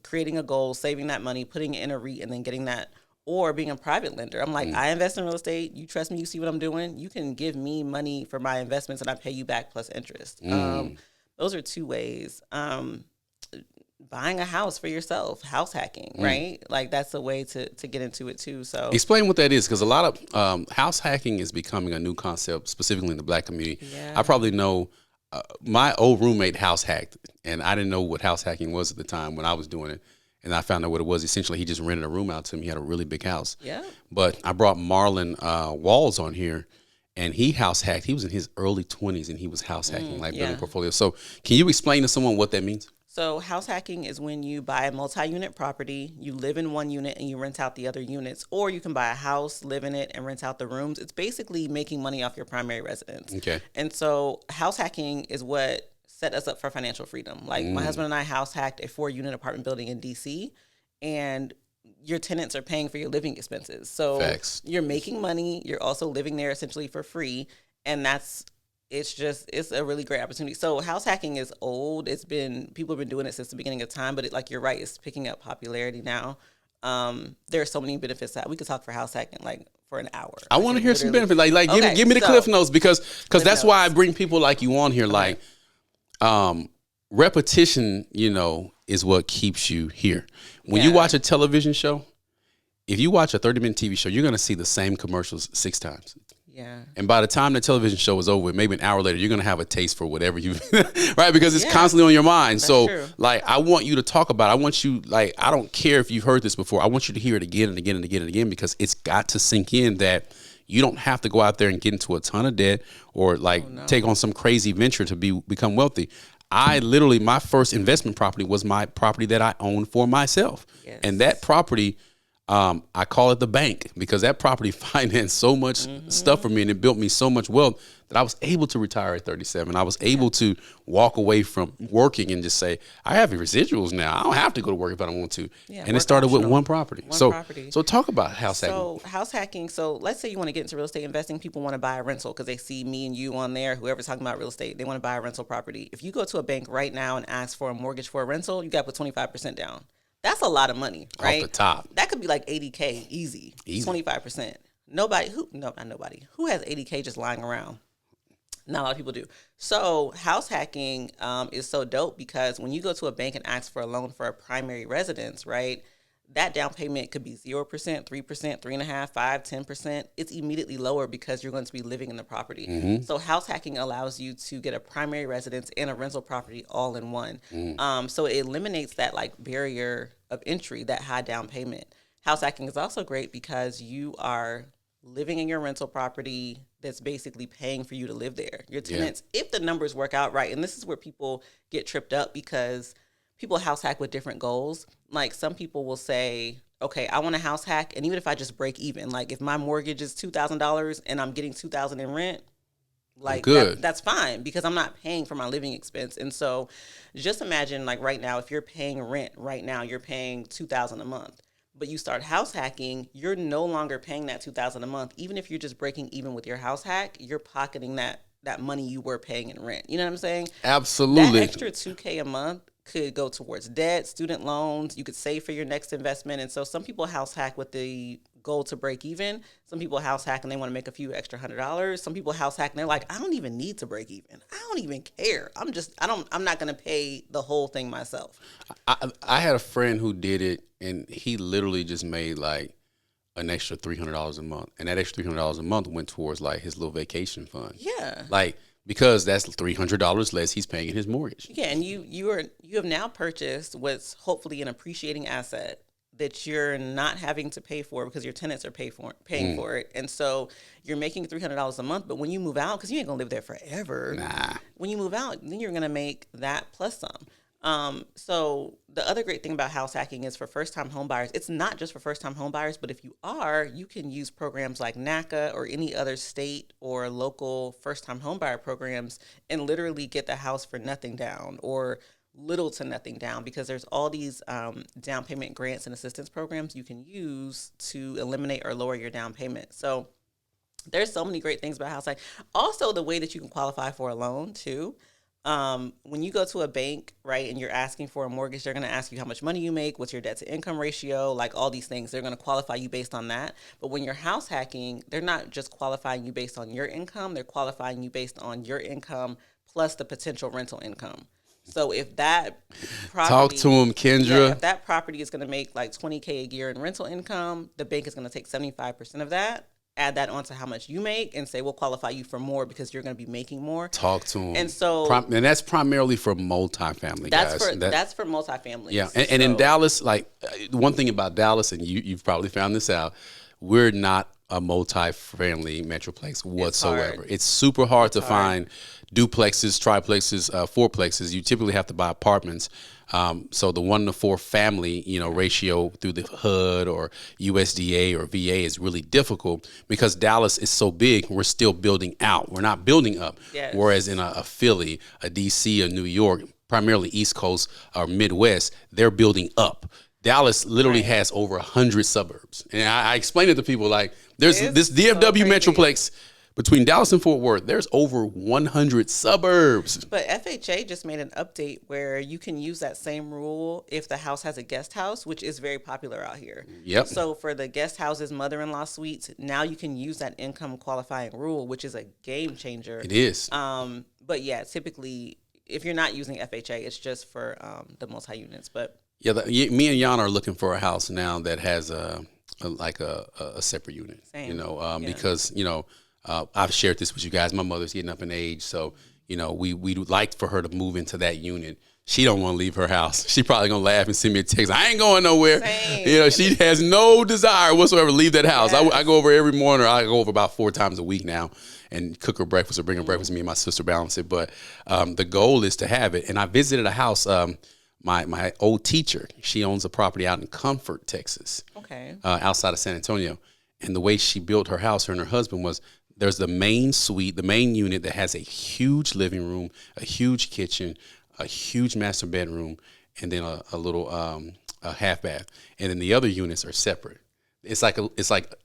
creating a goal, saving that money, putting it in a REIT, and then getting that, or being a private lender. I'm like, I invest in real estate. You trust me. You see what I'm doing. You can give me money for my investments, and I pay you back plus interest. Those are 2 ways. Buying a house for yourself, house hacking, right? Like that's a way to get into it too. So explain what that is, because a lot of house hacking is becoming a new concept, specifically in the Black community. Yeah. I probably know my old roommate house hacked, and I didn't know what house hacking was at the time when I was doing it. And I found out what it was. Essentially, he just rented a room out to me. He had a really big house. Yeah. But I brought Marlon Walls on here, and he house hacked. He was in his early 20s, and he was house hacking, building portfolios. So can you explain to someone what that means? So house hacking is when you buy a multi-unit property, you live in one unit and you rent out the other units, or you can buy a house, live in it, and rent out the rooms. It's basically making money off your primary residence. Okay. And so house hacking is what set us up for financial freedom. Like my husband and I house hacked a 4-unit apartment building in DC, and your tenants are paying for your living expenses. So Facts. You're making money. You're also living there essentially for free. And it's a really great opportunity. So house hacking is old. People have been doing it since the beginning of time, but like you're right, it's picking up popularity now. There are so many benefits that we could talk for house hacking like for an hour. I want to hear some benefits. Like Okay, give me the cliff notes because that's notes. why I bring people like you on here. Like repetition, is what keeps you here. When you watch a television show, if you watch a 30-minute TV show, you're going to see the same commercials 6 times. Yeah. And by the time the television show is over, maybe an hour later, you're going to have a taste for whatever you, right? Because it's constantly on your mind. That's so true. like, I want you to talk about it. I want you, like, I don't care if you've heard this before. I want you to hear it again and again and again and again, because it's got to sink in that You don't have to go out there and get into a ton of debt or take on some crazy venture to become wealthy. I literally, my first investment property was my property that I owned for myself. Yes. And that property, I call it the bank, because that property financed so much stuff for me, and it built me so much wealth that I was able to retire at 37. I was able to walk away from working and just say, I have residuals now. I don't have to go to work if I don't want to. Yeah, and it started with one property. So talk about house hacking. So house hacking. So let's say you want to get into real estate investing. People want to buy a rental because they see me and you on there. Whoever's talking about real estate, they want to buy a rental property. If you go to a bank right now and ask for a mortgage for a rental, you got to put 25% down. That's a lot of money, right? Off the top. That could be like $80K easy. 25%. Not nobody. Who has $80K just lying around? Not a lot of people do. So house hacking is so dope because when you go to a bank and ask for a loan for a primary residence, right, that down payment could be 0%, 3%, 3.5%, 5%, 10%. It's immediately lower because you're going to be living in the property. Mm-hmm. So house hacking allows you to get a primary residence and a rental property all in one. Mm-hmm. So it eliminates that barrier of entry, that high down payment. House hacking is also great because you are living in your rental property that's basically paying for you to live there. Your tenants, if the numbers work out right, and this is where people get tripped up because people house hack with different goals. Like some people will say, okay, I want to house hack, and even if I just break even, like if my mortgage is $2,000 and I'm getting $2,000 in rent, that's fine because I'm not paying for my living expense. And so just imagine right now, if you're paying rent right now, you're paying $2,000 a month. But you start house hacking, you're no longer paying that $2,000 a month. Even if you're just breaking even with your house hack, you're pocketing that money you were paying in rent. You know what I'm saying? Absolutely. That extra $2K a month could go towards debt, student loans. You could save for your next investment. And so some people house hack with the goal to break even. Some people house hack and they want to make a few extra $100. Some people house hack and they're like, I don't even need to break even. I don't even care. I'm not going to pay the whole thing myself. I had a friend who did it, and he literally just made an extra $300 a month. And that extra $300 a month went towards his little vacation fund. Yeah. Because that's $300 less he's paying in his mortgage. Yeah, and you have now purchased what's hopefully an appreciating asset that you're not having to pay for because your tenants are paying for it. And so you're making $300 a month, but when you move out, because you ain't gonna live there forever. Nah. When you move out, then you're gonna make that plus some. So the other great thing about house hacking is for first-time home buyers. It's not just for first-time home buyers, but if you are, you can use programs like NACA or any other state or local first-time home buyer programs and literally get the house for nothing down or little to nothing down, because there's all these down payment grants and assistance programs you can use to eliminate or lower your down payment. So there's so many great things about house hacking. Also, the way that you can qualify for a loan too. When you go to a bank, right, and you're asking for a mortgage, they're going to ask you how much money you make, what's your debt to income ratio, all these things. They're going to qualify you based on that. But when you're house hacking, they're not just qualifying you based on your income. They're qualifying you based on your income plus the potential rental income. So if that property, talk to him, Kendra. Yeah, if that property is going to make $20K a year in rental income, the bank is going to take 75% of that, add that onto how much you make, and say we'll qualify you for more because you're going to be making more. Talk to him. And so, and that's primarily for multifamily guys. That's for multifamily. Yeah, and in Dallas, one thing about Dallas, and you've probably found this out, we're not a multifamily metroplex whatsoever. It's super hard to find duplexes, triplexes, fourplexes. You typically have to buy apartments. So the 1 to 4 family, ratio through the HUD or USDA or VA is really difficult because Dallas is so big. We're still building out. We're not building up. Yes. Whereas in a Philly, a DC, a New York, primarily East Coast or Midwest, they're building up. Dallas literally has over 100 suburbs. And I explain it to people there's this DFW Metroplex between Dallas and Fort Worth. There's over 100 suburbs. But FHA just made an update where you can use that same rule if the house has a guest house, which is very popular out here. Yep. So for the guest houses, mother-in-law suites, now you can use that income qualifying rule, which is a game changer. It is. But yeah, typically, if you're not using FHA, it's just for the multi-units. But yeah, me and Jan are looking for a house now that has a separate unit. Same. Because I've shared this with you guys. My mother's getting up in age, so we'd like for her to move into that unit She don't want to leave her house. She probably gonna laugh and send me a text. I ain't going nowhere. Same. You know, she has no desire whatsoever to leave that house. Yes. I go over every morning. Or I go over about 4 times a week now and cook her breakfast or bring her breakfast. Me and my sister balance it. But the goal is to have it. And I visited a house. My old teacher, she owns a property out in Comfort, Texas. Okay. Outside of San Antonio. And the way she built her house, her and her husband, was there's the main suite, the main unit that has a huge living room, a huge kitchen, a huge master bedroom, and then a little a half bath. And then the other units are separate. It's like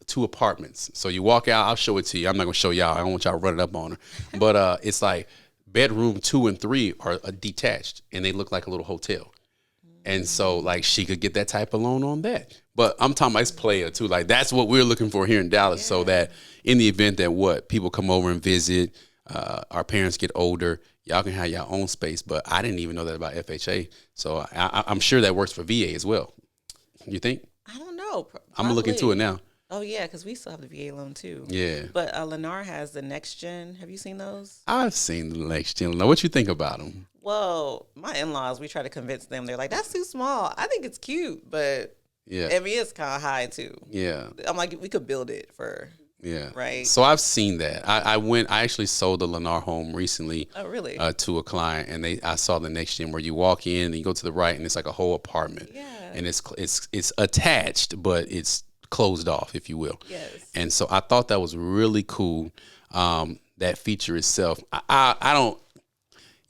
2 apartments. So you walk out, I'll show it to you. I'm not gonna show y'all. I don't want y'all running up on her. But it's like bedroom 2 and 3 are detached, and they look like a little hotel. And so like she could get that type of loan on that. But I'm talking about it's player too. Like that's what we're looking for here in Dallas. So that in the event that people come over and visit, our parents get older, y'all can have your own space. But I didn't even know that about FHA. So I'm sure that works for VA as well. You think? I don't know. I'm gonna look into it now. Oh yeah, because we still have the VA loan too. Yeah. But Lennar has the Next Gen. Have you seen those? I've seen the Next Gen. Now, what you think about them? Well, my in-laws, we try to convince them. They're like, that's too small. I think it's cute, but Yeah. I mean, it's kind of high too. Yeah. I'm like, we could build it for. Yeah. Right. So I've seen that. I actually sold a Lennar home recently. Oh, really? To a client, and I saw the Next Gen where you walk in and you go to the right and it's like a whole apartment. Yeah. And it's attached, but it's closed off, if you will. Yes. And so I thought that was really cool. That feature itself. I don't,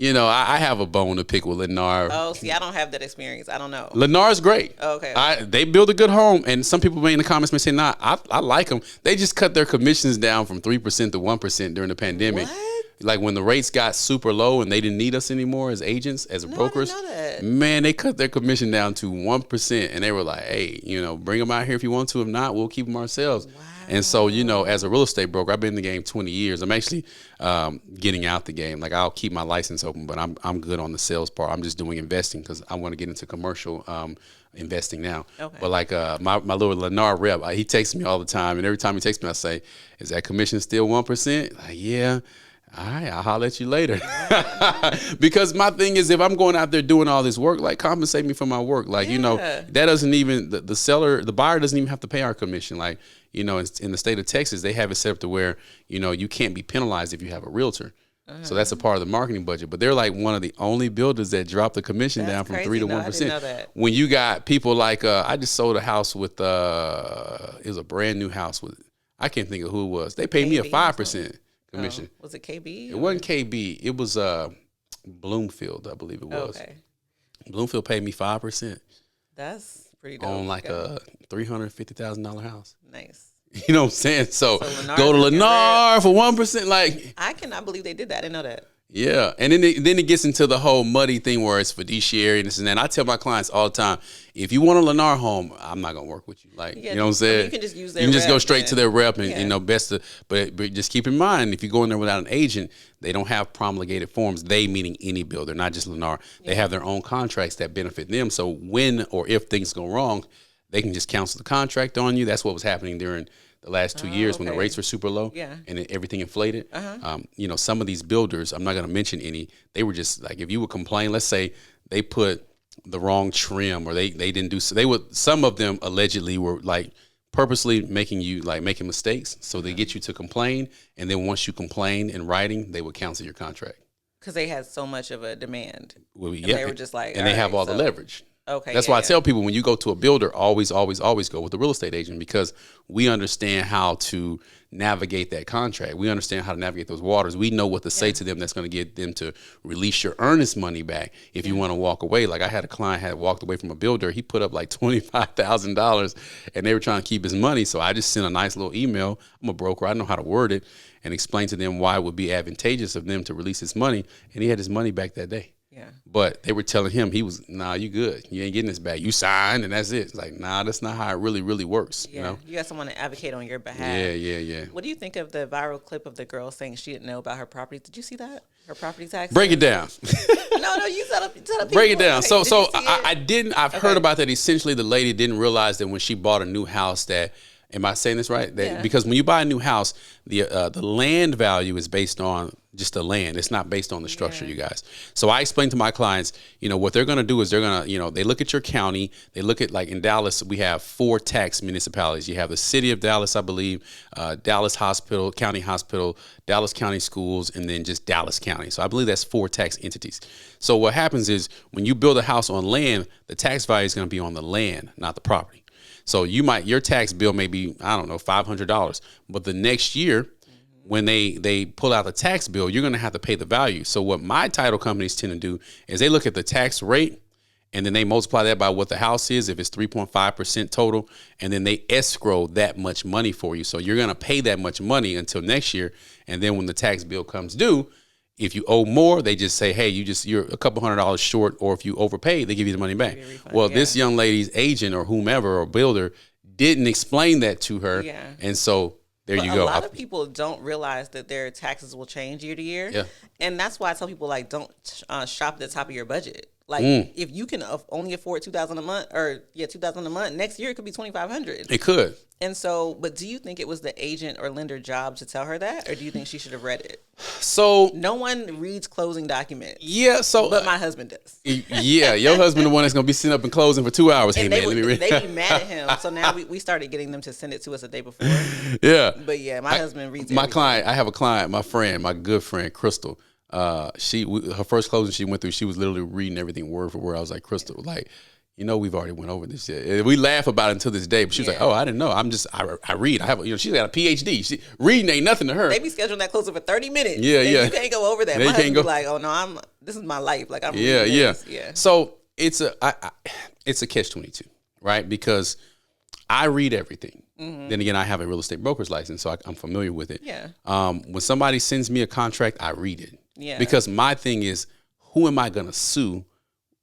I have a bone to pick with Lennar. Oh, see, I don't have that experience. I don't know. Lennar's great. Okay. They build a good home, and some people may in the comments may say, "Nah, I like them." They just cut their commissions down from 3% to 1% during the pandemic. What? Like when the rates got super low and they didn't need us anymore as agents, as brokers. I didn't know that. Man, they cut their commission down to 1%, and they were like, "Hey, bring them out here if you want to. If not, we'll keep them ourselves." Wow. And so, as a real estate broker, I've been in the game 20 years. I'm actually getting out the game. Like I'll keep my license open, but I'm good on the sales part. I'm just doing investing because I want to get into commercial investing now. Okay. But like my little Lennar rep, he texts me all the time, and every time he texts me, I say, "Is that commission still 1%?" Like, yeah. All right, I'll holler at you later. Because my thing is, if I'm going out there doing all this work, like compensate me for my work. Like, that doesn't even, the buyer doesn't even have to pay our commission. Like, in the state of Texas, they have it set up to where, you can't be penalized if you have a realtor. So that's a part of the marketing budget. But they're like one of the only builders that drop the commission down from 3 to 1%. I didn't know that. When you got people like, I just sold a house with, it was a brand new house with, I can't think of who it was. They paid me a 5%. Commission. Was it KB? It wasn't KB. It was Bloomfield, I believe it was. Okay. Bloomfield paid me 5%. That's pretty dope. On like a $350,000 house. Nice. You know what I'm saying? So go to Lennar for 1%. Like I cannot believe they did that. I didn't know that. Yeah, and then it gets into the whole muddy thing where it's fiduciary and this and that. And I tell my clients all the time, if you want a Lennar home, I'm not gonna work with you. Like, you know what I'm saying? You can just use their You can just rep, go straight to their rep and but just keep in mind, if you go in there without an agent, they don't have promulgated forms. They meaning any builder, not just Lennar. They have their own contracts that benefit them. So when or if things go wrong, they can just cancel the contract on you. That's what was happening during the last 2 years when the rates were super low and everything inflated. Some of these builders, I'm not going to mention any, they were just like, if you would complain, let's say they put the wrong trim or they didn't do, some of them allegedly were like purposely making mistakes. So they get you to complain. And then once you complain in writing, they would cancel your contract. Because they had so much of a demand. Well, and they were just like, and they have all the leverage. Okay. That's why I tell people when you go to a builder, always, always, always go with the real estate agent because we understand how to navigate that contract. We understand how to navigate those waters. We know what to say to them that's going to get them to release your earnest money back if you want to walk away. Like I had a client had walked away from a builder. He put up like $25,000 and they were trying to keep his money. So I just sent a nice little email. I'm a broker. I know how to word it and explain to them why it would be advantageous of them to release his money. And he had his money back that day. Yeah. But they were telling him nah, you good. You ain't getting this back. You signed and that's it. It's like, nah, that's not how it really, really works. Yeah. You got someone to advocate on your behalf. Yeah. What do you think of the viral clip of the girl saying she didn't know about her property? Did you see that? Her property tax? Break it down. No, you tell people. Break it down. Okay, so I didn't. I've heard about that. Essentially, the lady didn't realize that when she bought a new house that, am I saying this right? Because when you buy a new house, the land value is based on just the land. It's not based on the structure, you guys. So I explain to my clients, what they're going to do is they're going to, they look at your county. They look at, like in Dallas, we have 4 tax municipalities. You have the city of Dallas, I believe, Dallas County Hospital, Dallas County Schools, and then just Dallas County. So I believe that's 4 tax entities. So what happens is when you build a house on land, the tax value is going to be on the land, not the property. So your tax bill may be, I don't know, $500, but the next year, when they pull out the tax bill, you're going to have to pay the value. So what my title companies tend to do is they look at the tax rate and then they multiply that by what the house is, if it's 3.5% total, and then they escrow that much money for you. So you're going to pay that much money until next year. And then when the tax bill comes due, if you owe more, they just say, hey, you're a couple $100 short, or if you overpay, they give you the money back. Well, this young lady's agent or whomever or builder didn't explain that to her. Yeah. And so there you go. A lot of people don't realize that their taxes will change year to year. Yeah. And that's why I tell people, like, don't shop at the top of your budget. Like, if you can only afford $2,000 a month, $2,000 a month, next year it could be $2,500. It could. And so, but do you think it was the agent or lender job to tell her that, or do you think she should have read it? So no one reads closing documents. Yeah. So, but my husband does. Yeah, your husband the one that's gonna be sitting up and closing for 2 hours. And hey man, let me read. They be mad at him. So now we started getting them to send it to us the day before. Yeah. But yeah, my husband reads. My client, I have a client, my good friend, Crystal. Her first closing she went through, she was literally reading everything word for word. I was like, Crystal, like, we've already went over this shit. We laugh about it until this day, but she was like, oh, I didn't know. I read. I have, she's got a PhD. Reading ain't nothing to her. They be scheduling that closing for 30 minutes. Yeah, yeah. You can't go over that. My husband be like, oh no, this is my life. Like I'm reading this. Yeah. So it's a catch-22, right? Because I read everything. Mm-hmm. Then again, I have a real estate broker's license, so I'm familiar with it. Yeah. When somebody sends me a contract, I read it. Yeah. Because my thing is, who am I gonna sue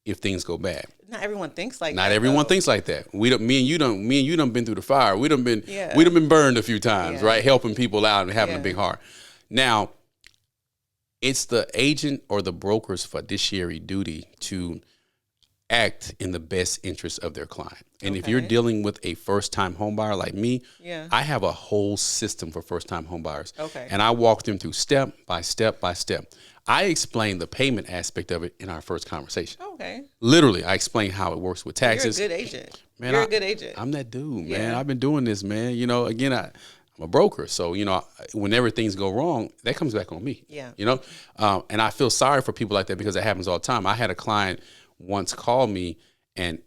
if things go bad? Not everyone thinks like that. Not everyone thinks like that. Me and you done been through the fire. We done been burned a few times, right? Helping people out and having a big heart. Now, it's the agent or the broker's fiduciary duty to act in the best interest of their client. And if you're dealing with a first-time home buyer like me, I have a whole system for first-time home buyers. Okay. And I walk them through step by step by step. I explain the payment aspect of it in our first conversation. Okay. Literally, I explain how it works with taxes. You're a good agent. Man, you're a good agent. I'm that dude, man. I've been doing this, man. Again, I'm a broker. So, whenever things go wrong, that comes back on me. Yeah. And I feel sorry for people like that because it happens all the time. I had a client once called me and,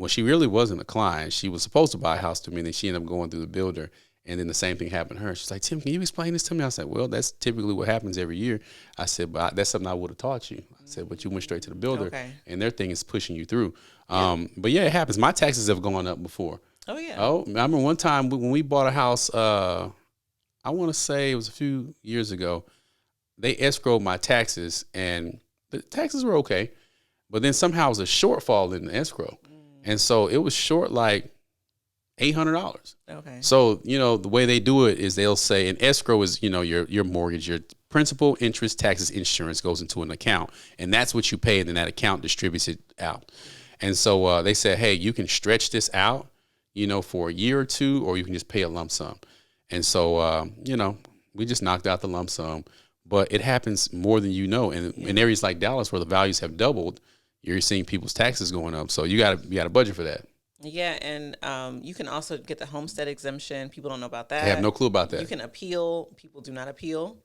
she really wasn't a client. She was supposed to buy a house to me, and then she ended up going through the builder. And then the same thing happened to her. She's like, Tim, can you explain this to me? I said, well, that's typically what happens every year. I said, but that's something I would have taught you. I said, but you went straight to the builder, and their thing is pushing you through. But yeah, it happens. My taxes have gone up before. Oh, yeah. Oh, I remember one time when we bought a house, I want to say it was a few years ago, they escrowed my taxes, and the taxes were okay. But then somehow it was a shortfall in the escrow. And so it was short like $800. Okay. So, the way they do it is they'll say an escrow is, your mortgage, your principal, interest, taxes, insurance goes into an account, and that's what you pay, and then that account distributes it out. And so they said, hey, you can stretch this out, for a year or two, or you can just pay a lump sum. And so, we just knocked out the lump sum, but it happens more than you know. And in areas like Dallas where the values have doubled, you're seeing people's taxes going up. So you got to budget for that. Yeah, and you can also get the homestead exemption. People don't know about that. They have no clue about that. You can appeal. People do not appeal.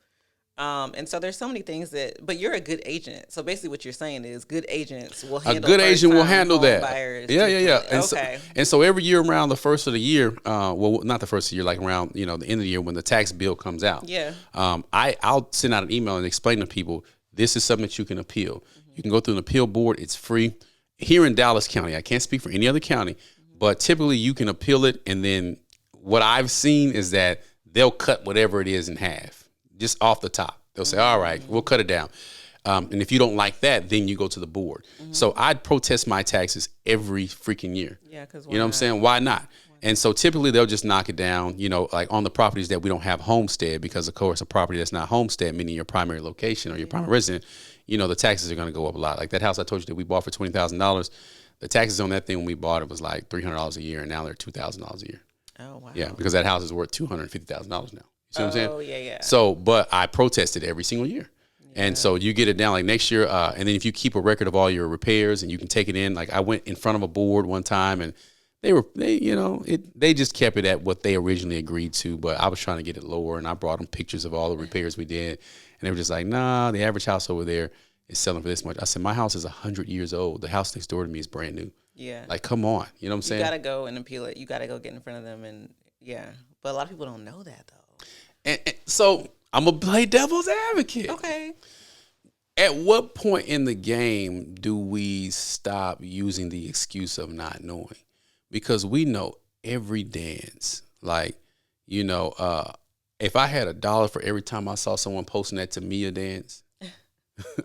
And so there's so many things but you're a good agent. So basically what you're saying is good agents will handle a good agent will handle that. Buyers yeah. And okay. so every year around the first of the year, well, not the first of the year, like around, the end of the year when the tax bill comes out. Yeah. I'll send out an email and explain to people, this is something that you can appeal. Mm-hmm. You can go through an appeal board. It's free. Here in Dallas County, I can't speak for any other county, but typically you can appeal it. And then what I've seen is that they'll cut whatever it is in half, just off the top. They'll say, all right, we'll cut it down. And if you don't like that, then you go to the board. Mm-hmm. So I'd protest my taxes every freaking year. Yeah, because you know what I'm saying? Why not? And so typically they'll just knock it down, like on the properties that we don't have homestead, because of course a property that's not homestead, meaning your primary location or your primary resident, the taxes are going to go up a lot. Like that house I told you that we bought for $20,000, the taxes on that thing when we bought it was like $300 a year, and now they're $2,000 a year. Oh, wow. Yeah, because that house is worth $250,000 now. You see what I'm saying? Oh, yeah. So, but I protested every single year. And so you get it down like next year. And then if you keep a record of all your repairs and you can take it in, like I went in front of a board one time and they just kept it at what they originally agreed to. But I was trying to get it lower, and I brought them pictures of all the repairs we did. And they were just like, nah, the average house over there is selling for this much. I said, my house is 100 years old. The house next door to me is brand new. Yeah. Like, come on. You know what I'm saying? You got to go and appeal it. You got to go get in front of them. And yeah. But a lot of people don't know that, though. And so I'm going to play devil's advocate. Okay. At what point in the game do we stop using the excuse of not knowing? Because we know every dance. Like, if I had $1 for every time I saw someone posting that Tamia dance,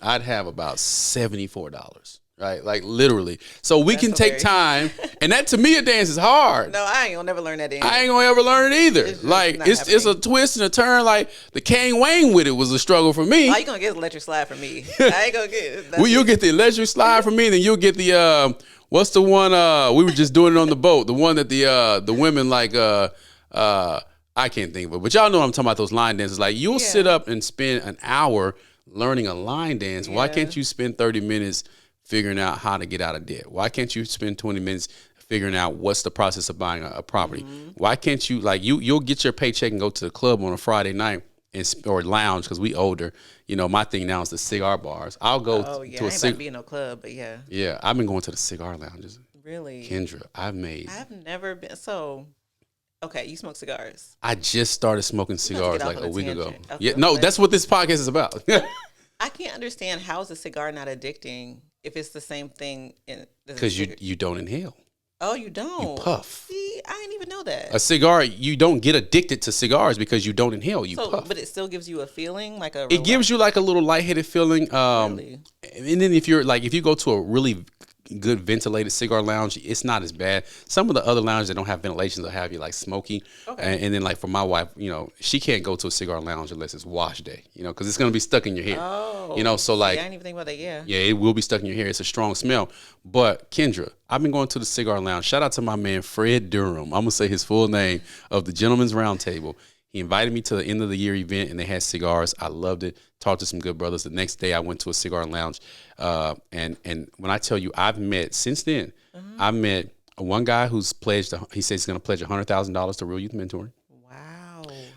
I'd have about $74, right? Like literally. So we can take time, and that Tamia dance is hard. No, I ain't gonna never learn that dance. I ain't gonna ever learn it either. It's a twist and a turn. Like the Kane Wayne with it was a struggle for me. All you gonna get is electric slide from me. I ain't gonna get it. Well, you'll get the electric slide from me, and then you'll get the what's the one we were just doing it on the boat? The one that the women like I can't think of it, but y'all know what I'm talking about, those line dances. Like you'll sit up and spend an hour learning a line dance. Why can't you spend 30 minutes figuring out how to get out of debt? Why can't you spend 20 minutes figuring out what's the process of buying a property? Why can't you, like you'll get your paycheck and go to the club on a Friday night or lounge, because we older. My thing now is the cigar bars. I'll go to a I ain't about to be in no club, but yeah. Yeah, I've been going to the cigar lounges. Really? Kendra, I've never been. So, okay, you smoke cigars. I just started smoking cigars like a week ago. Okay, Yeah, no, that's what this podcast is about. I can't understand, how is a cigar not addicting if it's the same thing? Because you don't inhale. Oh, you don't? You puff. See, I didn't even know that. A cigar, you don't get addicted to cigars because you don't inhale. You puff. But it still gives you a feeling, like a. It gives you like a little lightheaded feeling. Really? And then if you go to a really good ventilated cigar lounge, it's not as bad. Some of the other lounges that don't have ventilation, they'll have you like smoky. Okay. And then like for my wife, she can't go to a cigar lounge unless it's wash day, because it's going to be stuck in your hair. Oh. So like. I didn't even think about that, yeah. Yeah, it will be stuck in your hair. It's a strong smell. But Kendra, I've been going to the cigar lounge. Shout out to my man, Fred Durham. I'm going to say his full name, of the Gentleman's Roundtable. He invited me to the end of the year event, and they had cigars. I loved it. Talked to some good brothers. The next day, I went to a cigar lounge. And when I tell you, since then, I've met one guy who's pledged, he says he's going to pledge $100,000 to Real Youth Mentoring.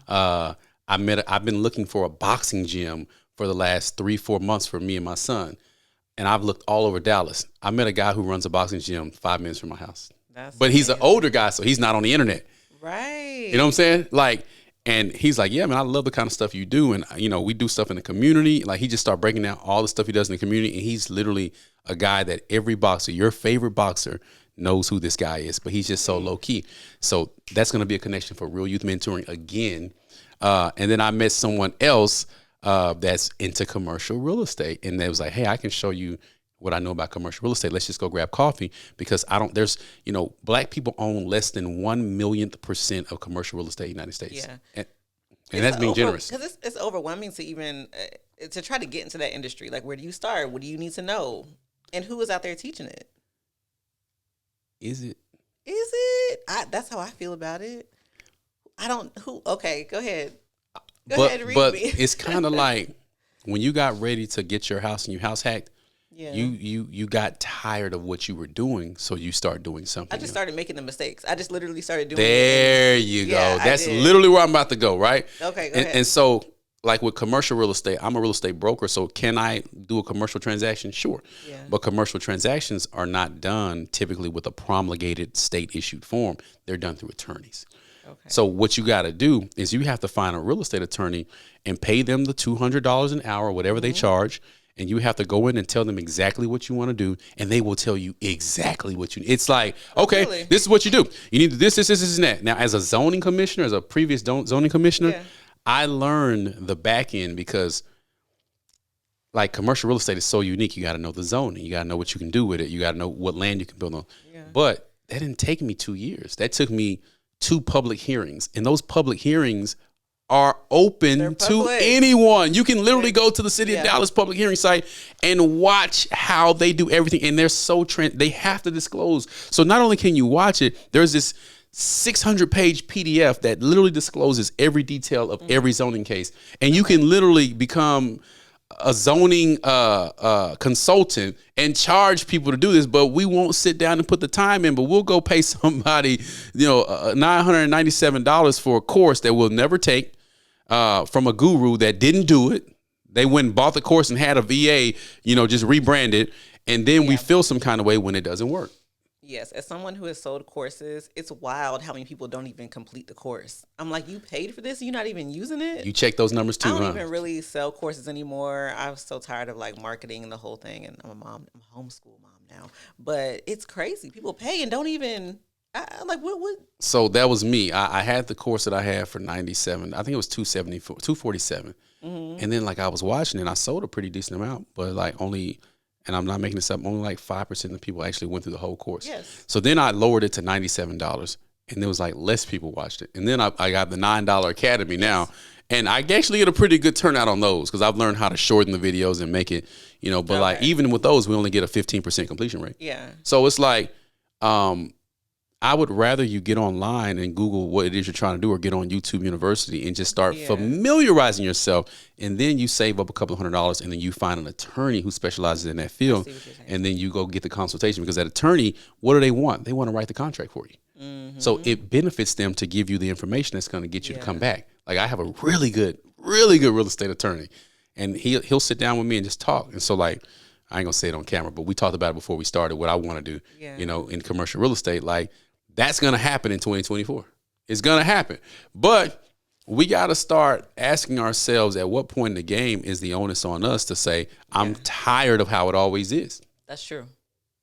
Wow. I've been looking for a boxing gym for the last 3-4 months for me and my son. And I've looked all over Dallas. I met a guy who runs a boxing gym 5 minutes from my house. But he's an older guy, so he's not on the internet. Right. You know what I'm saying? Like, and he's like, yeah, man, I love the kind of stuff you do. And, we do stuff in the community. Like, he just started breaking down all the stuff he does in the community. And he's literally a guy that every boxer, your favorite boxer, knows who this guy is. But he's just so low key. So that's going to be a connection for Real Youth Mentoring again. And then I met someone else that's into commercial real estate. And they was like, hey, I can show you what I know about commercial real estate. Let's just go grab coffee, because black people own less than 1/1,000,000% of commercial real estate in the United States. Yeah. And that's being generous. Because it's overwhelming to even, to try to get into that industry. Like, where do you start? What do you need to know? And who is out there teaching it? Is it? That's how I feel about it. Okay, go ahead. Go ahead and read but me. It's kind of like when you got ready to get your house and you house hacked, yeah. you got tired of what you were doing, so you start doing something. I just started making the mistakes. I just literally started doing There you go. That's literally where I'm about to go, right? Okay, go ahead. And so, like with commercial real estate, I'm a real estate broker, so can I do a commercial transaction? Sure. Yeah. But commercial transactions are not done typically with a promulgated state-issued form. They're done through attorneys. Okay. So what you got to do is you have to find a real estate attorney and pay them the $200 an hour, whatever they charge, and you have to go in and tell them exactly what you want to do, and they will tell you exactly what you need. It's like, okay, really? This is what you do. You need this, and that. Now, as a zoning commissioner, as a previous zoning commissioner, I learned the back end because, like, commercial real estate is so unique. You got to know the zoning. You got to know what you can do with it. You got to know what land you can build on. Yeah. But that didn't take me 2 years. That took me 2 public hearings, and those public hearings are open to anyone. You can literally go to the City of Dallas public hearing site and watch how they do everything. And they're so they have to disclose. So not only can you watch it, there's this 600-page PDF that literally discloses every detail of every zoning case. And you can literally become a zoning consultant and charge people to do this, but we won't sit down and put the time in. But we'll go pay somebody, $997 for a course that we'll never take from a guru that didn't do it. They went and bought the course and had a VA, just rebranded, and then we feel some kind of way when it doesn't work. Yes, as someone who has sold courses, it's wild how many people don't even complete the course. I'm like, you paid for this, and you're not even using it? You check those numbers too, I don't even really sell courses anymore. I was so tired of like marketing and the whole thing, and I'm a homeschool mom now. But it's crazy. People pay and don't even, I'm like, what? So that was me. I had the course that I had for $97. I think it was $247. And then like I was watching it, I sold a pretty decent amount, but like only, and I'm not making this up, only like 5% of the people actually went through the whole course. Yes. So then I lowered it to $97, and there was like less people watched it. And then I got the $9 Academy now, and I actually get a pretty good turnout on those because I've learned how to shorten the videos and make it, but like even with those, we only get a 15% completion rate. Yeah. So it's like, I would rather you get online and Google what it is you're trying to do, or get on YouTube University and just start familiarizing yourself. And then you save up a couple of $100, and then you find an attorney who specializes in that field. And then you go get the consultation, because that attorney, what do they want? They want to write the contract for you. So it benefits them to give you the information that's going to get you to come back. Like I have a really good real estate attorney, and he'll sit down with me and just talk. And so like, I ain't gonna say it on camera, but we talked about it before we started, what I want to do, in commercial real estate. Like, that's going to happen in 2024. It's going to happen. But we got to start asking ourselves, at what point in the game is the onus on us to say, I'm tired of how it always is? That's true.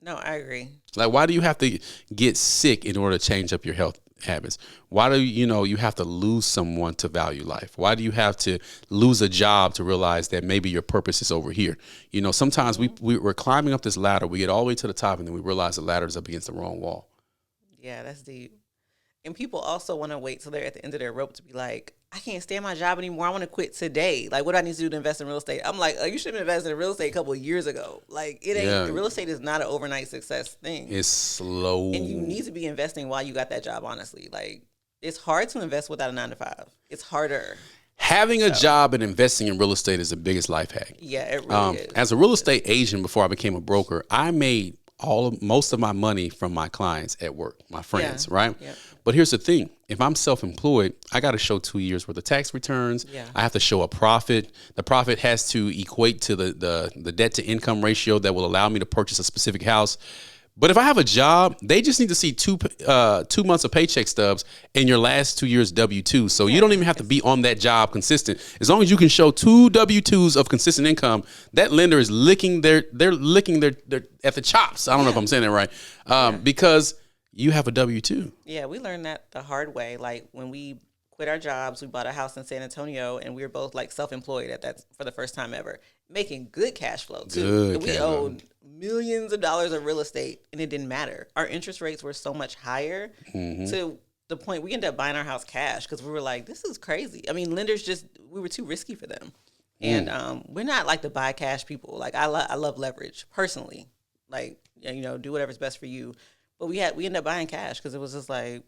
No, I agree. Like, why do you have to get sick in order to change up your health habits? Why do you have to lose someone to value life? Why do you have to lose a job to realize that maybe your purpose is over here? Sometimes we're climbing up this ladder. We get all the way to the top, and then we realize the ladder is up against the wrong wall. Yeah, that's deep. And people also want to wait till they're at the end of their rope to be like, I can't stay in my job anymore. I want to quit today. Like, what do I need to do to invest in real estate? I'm like, you should have invested in real estate a couple of years ago. Like, it ain't, real estate is not an overnight success thing. It's slow. And you need to be investing while you got that job, honestly. Like, it's hard to invest without a 9-to-5. It's harder. Having a job and investing in real estate is the biggest life hack. Yeah, it really is. As a real estate agent, before I became a broker, I made most of my money from my clients at work, my friends, right? Yep. But here's the thing. If I'm self-employed, I got to show 2 years worth of tax returns. Yeah. I have to show a profit. The profit has to equate to the debt to income ratio that will allow me to purchase a specific house. But if I have a job, they just need to see 2 months of paycheck stubs and your last 2 years W-2. So you don't even have to be on that job consistent. As long as you can show 2 W-2s of consistent income, that lender is licking their at the chops. I don't know if I'm saying that right, because you have a W-2. Yeah, we learned that the hard way. Like when we quit our jobs, we bought a house in San Antonio, and we were both like self-employed at that for the first time ever, making good cash flow too. We owed millions of dollars of real estate, and it didn't matter. Our interest rates were so much higher to the point we ended up buying our house cash because we were like, this is crazy. I mean, lenders we were too risky for them. And we're not like the buy cash people. Like I love leverage personally. Like, do whatever's best for you. But we ended up buying cash because it was just like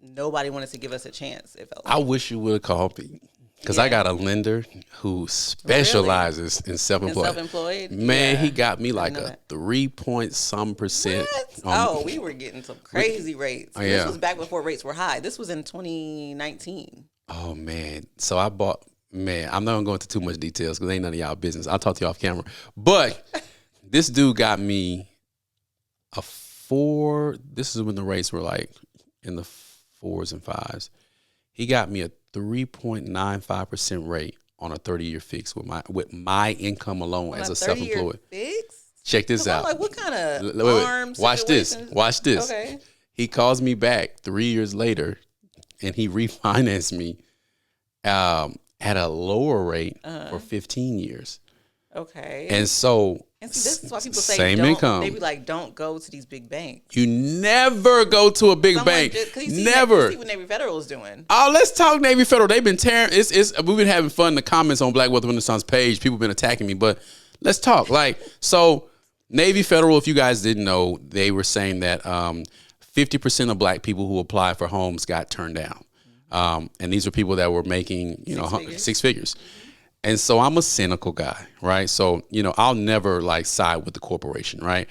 nobody wanted to give us a chance. It felt like. I wish you would have called me. Because I got a lender who specializes in self-employed. Man, he got me like a 3-point-some%. We were getting some crazy rates. This was back before rates were high. This was in 2019. Oh, man. So I bought, I'm not going to go into too much details because ain't none of y'all business. I'll talk to you off camera. But this dude got me a 4. This is when the rates were like in the 4s and 5s. He got me a 3.95% rate on a 30-year fix with my income alone as a self-employed. Fix? Check this out. Like what kind of arm Watch this. Okay. He calls me back 3 years later, and he refinanced me at a lower rate for 15 years. Okay. And so, and see, this is why people say same income. They be like, don't go to these big banks. You never go to a big bank. Never. You see what Navy Federal is doing. Oh, let's talk Navy Federal. They've been tearing. We've been having fun in the comments on Black Wealth Renaissance page. People have been attacking me, but let's talk. So Navy Federal, if you guys didn't know, they were saying that 50% of Black people who apply for homes got turned down. And these were people that were making, six figures. And so I'm a cynical guy, right? So, I'll never like side with the corporation, right?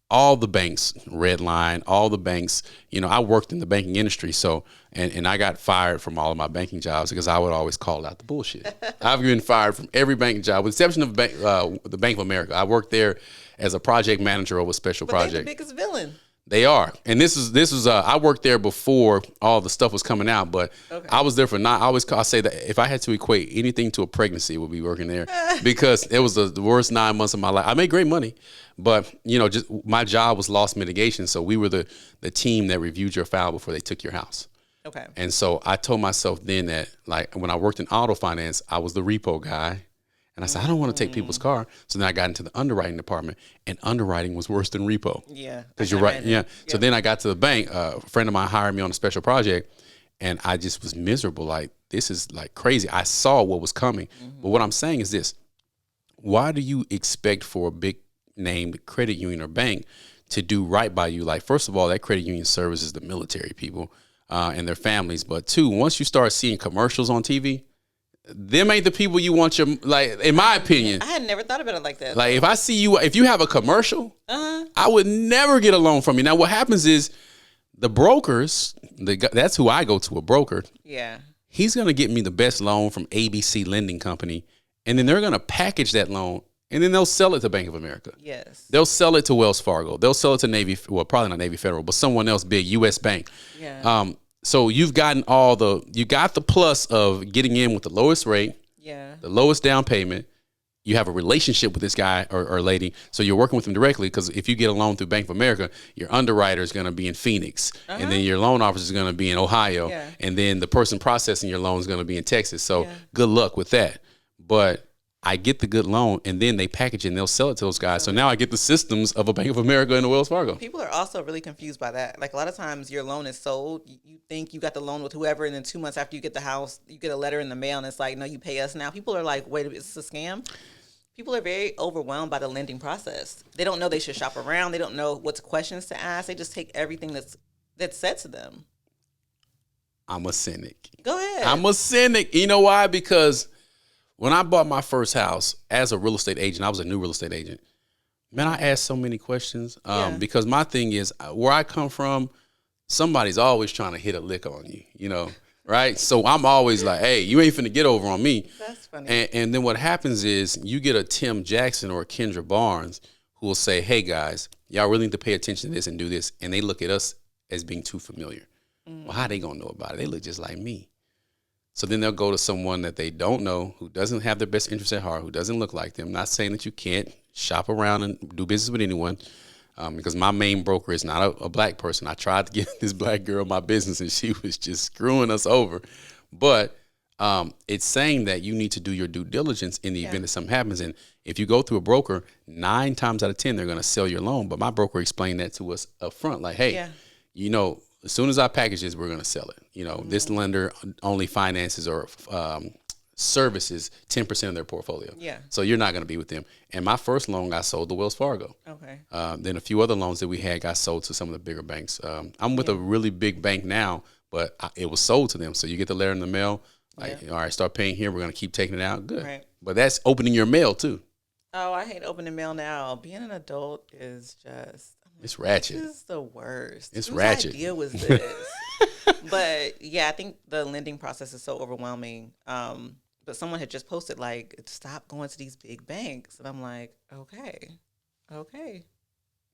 All the banks, Redline, all the banks, I worked in the banking industry. So, and I got fired from all of my banking jobs because I would always call out the bullshit. I've been fired from every banking job, with the exception of the Bank of America. I worked there as a project manager of a special project. They're the biggest villain. They are. And this was I worked there before all the stuff was coming out, but I was there for I say that if I had to equate anything to a pregnancy, it would be working there because it was the worst 9 months of my life. I made great money, but just my job was loss mitigation. So we were the team that reviewed your file before they took your house. Okay. And so I told myself then that like when I worked in auto finance, I was the repo guy. And I said, I don't want to take people's car. So then I got into the underwriting department, and underwriting was worse than repo. Yeah. Because you're right. Yeah. So then I got to the bank. A friend of mine hired me on a special project, and I just was miserable. Like, this is like crazy. I saw what was coming. But what I'm saying is this. Why do you expect for a big name credit union or bank to do right by you? Like, first of all, that credit union services the military people and their families. But two, once you start seeing commercials on TV, them ain't the people you want your, like, in my opinion. I had never thought about it like that. Like, if you have a commercial, I would never get a loan from you. Now, what happens is the brokers, that's who I go to, a broker. Yeah. He's going to get me the best loan from ABC Lending Company, and then they're going to package that loan, and then they'll sell it to Bank of America. Yes. They'll sell it to Wells Fargo. They'll sell it to Navy, well, probably not Navy Federal, but someone else big, U.S. Bank. Yeah. So you've gotten you got the plus of getting in with the lowest rate, the lowest down payment. You have a relationship with this guy or lady, so you're working with them directly. Because if you get a loan through Bank of America, your underwriter is going to be in Phoenix, and then your loan officer is going to be in Ohio, and then the person processing your loan is going to be in Texas. So good luck with that. But I get the good loan, and then they package it and they'll sell it to those guys. So now I get the systems of a Bank of America and a Wells Fargo. People are also really confused by that. Like, a lot of times your loan is sold. You think you got the loan with whoever, and then 2 months after you get the house, you get a letter in the mail, and it's like, no, you pay us now. People are like, wait, is this a scam? People are very overwhelmed by the lending process. They don't know they should shop around. They don't know what questions to ask. They just take everything that's said to them. I'm a cynic. Go ahead. I'm a cynic. You know why? Because when I bought my first house as a real estate agent, I was a new real estate agent. Man, I asked so many questions because my thing is where I come from, somebody's always trying to hit a lick on you, right? So I'm always like, hey, you ain't finna get over on me. That's funny. And then what happens is you get a Tim Jackson or a Kendra Barnes who will say, hey, guys, y'all really need to pay attention to this and do this. And they look at us as being too familiar. Well, how they gonna know about it? They look just like me. So then they'll go to someone that they don't know, who doesn't have their best interest at heart, who doesn't look like them. Not saying that you can't shop around and do business with anyone, because my main broker is not a black person. I tried to get this black girl my business, and she was just screwing us over. But it's saying that you need to do your due diligence in the event that something happens. And if you go through a broker, 9 times out of 10, they're going to sell your loan. But my broker explained that to us up front, like, hey, as soon as I package this, we're going to sell it. This lender only finances or services 10% of their portfolio. Yeah. So you're not going to be with them. And my first loan got sold to Wells Fargo. Okay. Then a few other loans that we had got sold to some of the bigger banks. I'm with a really big bank now, but it was sold to them. So you get the letter in the mail. Like, all right, start paying here. We're going to keep taking it out. Good. Right. But that's opening your mail too. Oh, I hate opening mail now. Being an adult is just... It's ratchet. This is the worst. It's ratchet. Whose idea was this? But yeah, I think the lending process is so overwhelming. But someone had just posted like, stop going to these big banks. And I'm like, okay.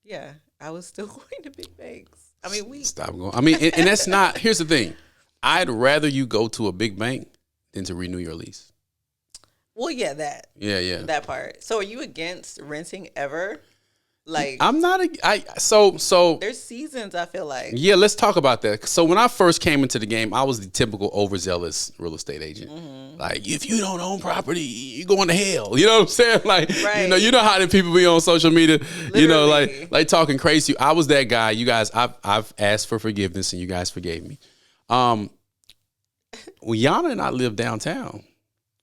Yeah, I was still going to big banks. I mean, Stop going. I mean, and that's not, here's the thing. I'd rather you go to a big bank than to renew your lease. Well, yeah, that. Yeah. That part. So are you against renting ever? Like, I'm not so there's seasons, I feel like. Yeah, let's talk about that. So when I first came into the game, I was the typical overzealous real estate agent. Mm-hmm. Like, if you don't own property, you're going to hell. You know what I'm saying? Like, right. you know how the people be on social media, Literally. like talking crazy. I was that guy. You guys, I've asked for forgiveness and you guys forgave me. When Yana and I lived downtown,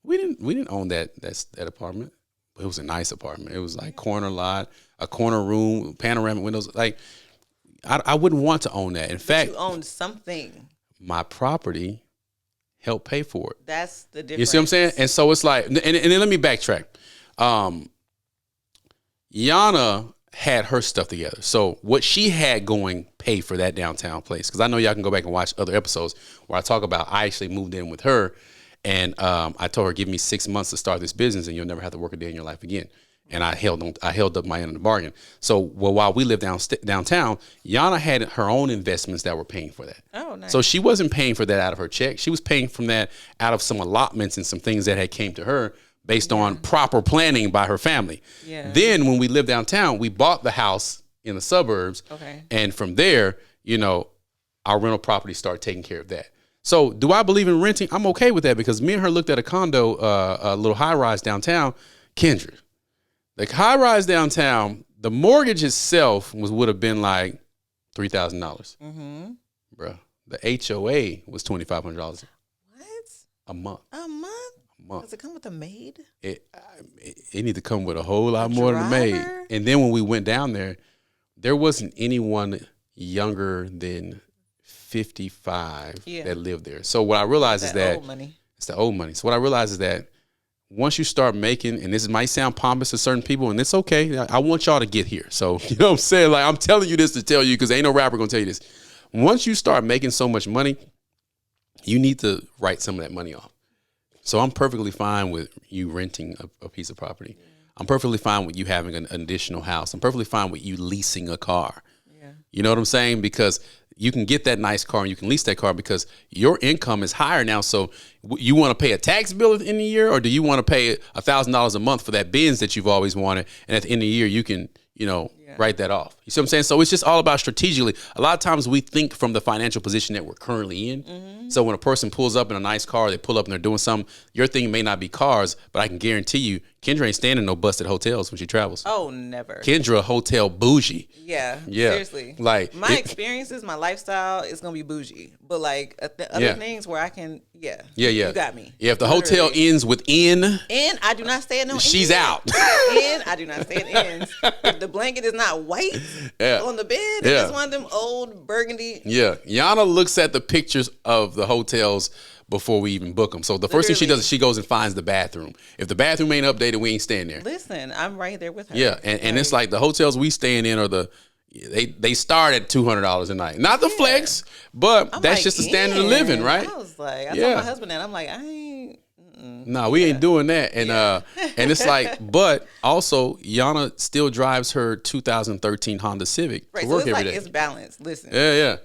we didn't own that apartment. It was a nice apartment. It was like corner lot, a corner room, panoramic windows. Like, I wouldn't want to own that. In fact, you owned something. My property help pay for it. That's the difference. You see what I'm saying? And so it's like, and then let me backtrack. Yana had her stuff together. So what she had going paid for that downtown place. Because I know y'all can go back and watch other episodes where I talk about I actually moved in with her. And I told her, give me 6 months to start this business and you'll never have to work a day in your life again. And I held up my end of the bargain. So while we lived downtown, Yana had her own investments that were paying for that. Oh, nice. So she wasn't paying for that out of her check. She was paying from that out of some allotments and some things that had came to her based on proper planning by her family. Yeah. Then when we lived downtown, we bought the house in the suburbs. Okay. And from there, our rental property started taking care of that. So do I believe in renting? I'm okay with that because me and her looked at a condo, a little high rise downtown, Kendra. The high rise downtown, the mortgage itself would have been like $3,000. Mm-hmm. Bruh. The HOA was $2,500 What? a month. A month? A month. Does it come with a maid? It need to come with a whole lot more than a maid. And then when we went down there wasn't anyone younger than 55 that lived there. So what I realized is that old money. It's the old money. So what I realized is that once you start making, and this might sound pompous to certain people, and it's okay. I want y'all to get here. So, you know what I'm saying? Like, I'm telling you this to tell you because ain't no rapper going to tell you this. Once you start making so much money, you need to write some of that money off. So I'm perfectly fine with you renting a piece of property. Yeah. I'm perfectly fine with you having an additional house. I'm perfectly fine with you leasing a car. Yeah. You know what I'm saying? Because you can get that nice car and you can lease that car because your income is higher now. So you want to pay a tax bill at the end of the year, or do you want to pay $1,000 a month for that Benz that you've always wanted? And at the end of the year, you can, write that off. You see what I'm saying? So it's just all about strategically. A lot of times we think from the financial position that we're currently in. Mm-hmm. So when a person pulls up in a nice car, they pull up and they're doing something, your thing may not be cars, but I can guarantee you, Kendra ain't staying in no busted hotels when she travels. Oh, never. Kendra hotel bougie. Yeah. Seriously. Like my experiences, my lifestyle is gonna be bougie, but like other things where I can, you got me. Yeah, if the hotel ends with N, I do not stay in no. She's out. I do not stay in N's. If the blanket is not white on the bed, it's one of them old burgundy. Yeah, Yana looks at the pictures of the hotels before we even book them. So the first thing she does is she goes and finds the bathroom. If the bathroom ain't updated, we ain't staying there. Listen, I'm right there with her. Yeah, and it's like the hotels we staying in are they start at $200 a night. Not the flex, but that's like, just the standard of living, right? I was like, I told my husband that. I'm like, I ain't. No, we ain't doing that. And and it's like, but also Yana still drives her 2013 Honda Civic to work every day. It's balanced. Listen. Yeah.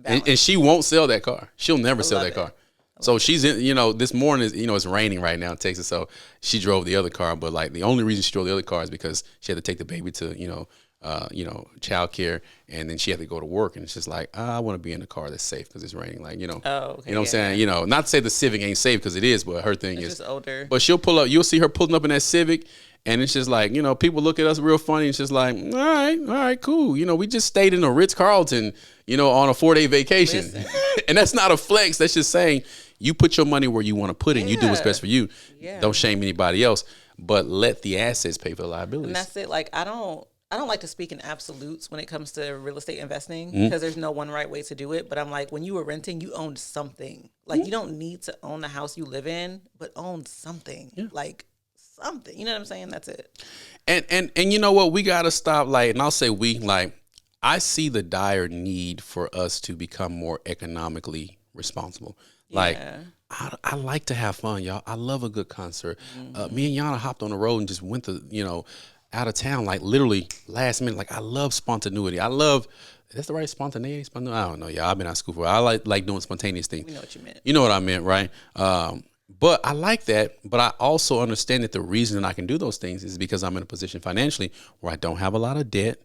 And she won't sell that car. She'll never sell that car. So she's in, this morning, it's raining right now in Texas. So she drove the other car. But like the only reason she drove the other car is because she had to take the baby to, childcare. And then she had to go to work. And it's just like, I want to be in a car that's safe because it's raining. Like, you know what I'm saying? Not to say the Civic ain't safe because it is, but her thing is just older. But she'll pull up. You'll see her pulling up in that Civic. And it's just like, people look at us real funny. It's just like, all right, cool. We just stayed in a Ritz-Carlton, on a 4-day vacation. And that's not a flex. That's just saying you put your money where you want to put it and you do what's best for you. Yeah. Don't shame anybody else, but let the assets pay for the liabilities. And that's it. Like, I don't like to speak in absolutes when it comes to real estate investing because there's no one right way to do it. But I'm like, when you were renting, you owned something. Like, you don't need to own the house you live in, but own something. Yeah. Like, something. You know what I'm saying? That's it. And you know what? We got to stop, and I'll say we, I see the dire need for us to become more economically responsible. I like to have fun, y'all. I love a good concert. Me and Yana hopped on the road and just went to, out of town, literally last minute. I love spontaneity. That's the right spontaneity? I don't know, y'all. I've been out of school for I like doing spontaneous things. We know what you meant. You know what I meant, right? But I like that. But I also understand that the reason I can do those things is because I'm in a position financially where I don't have a lot of debt.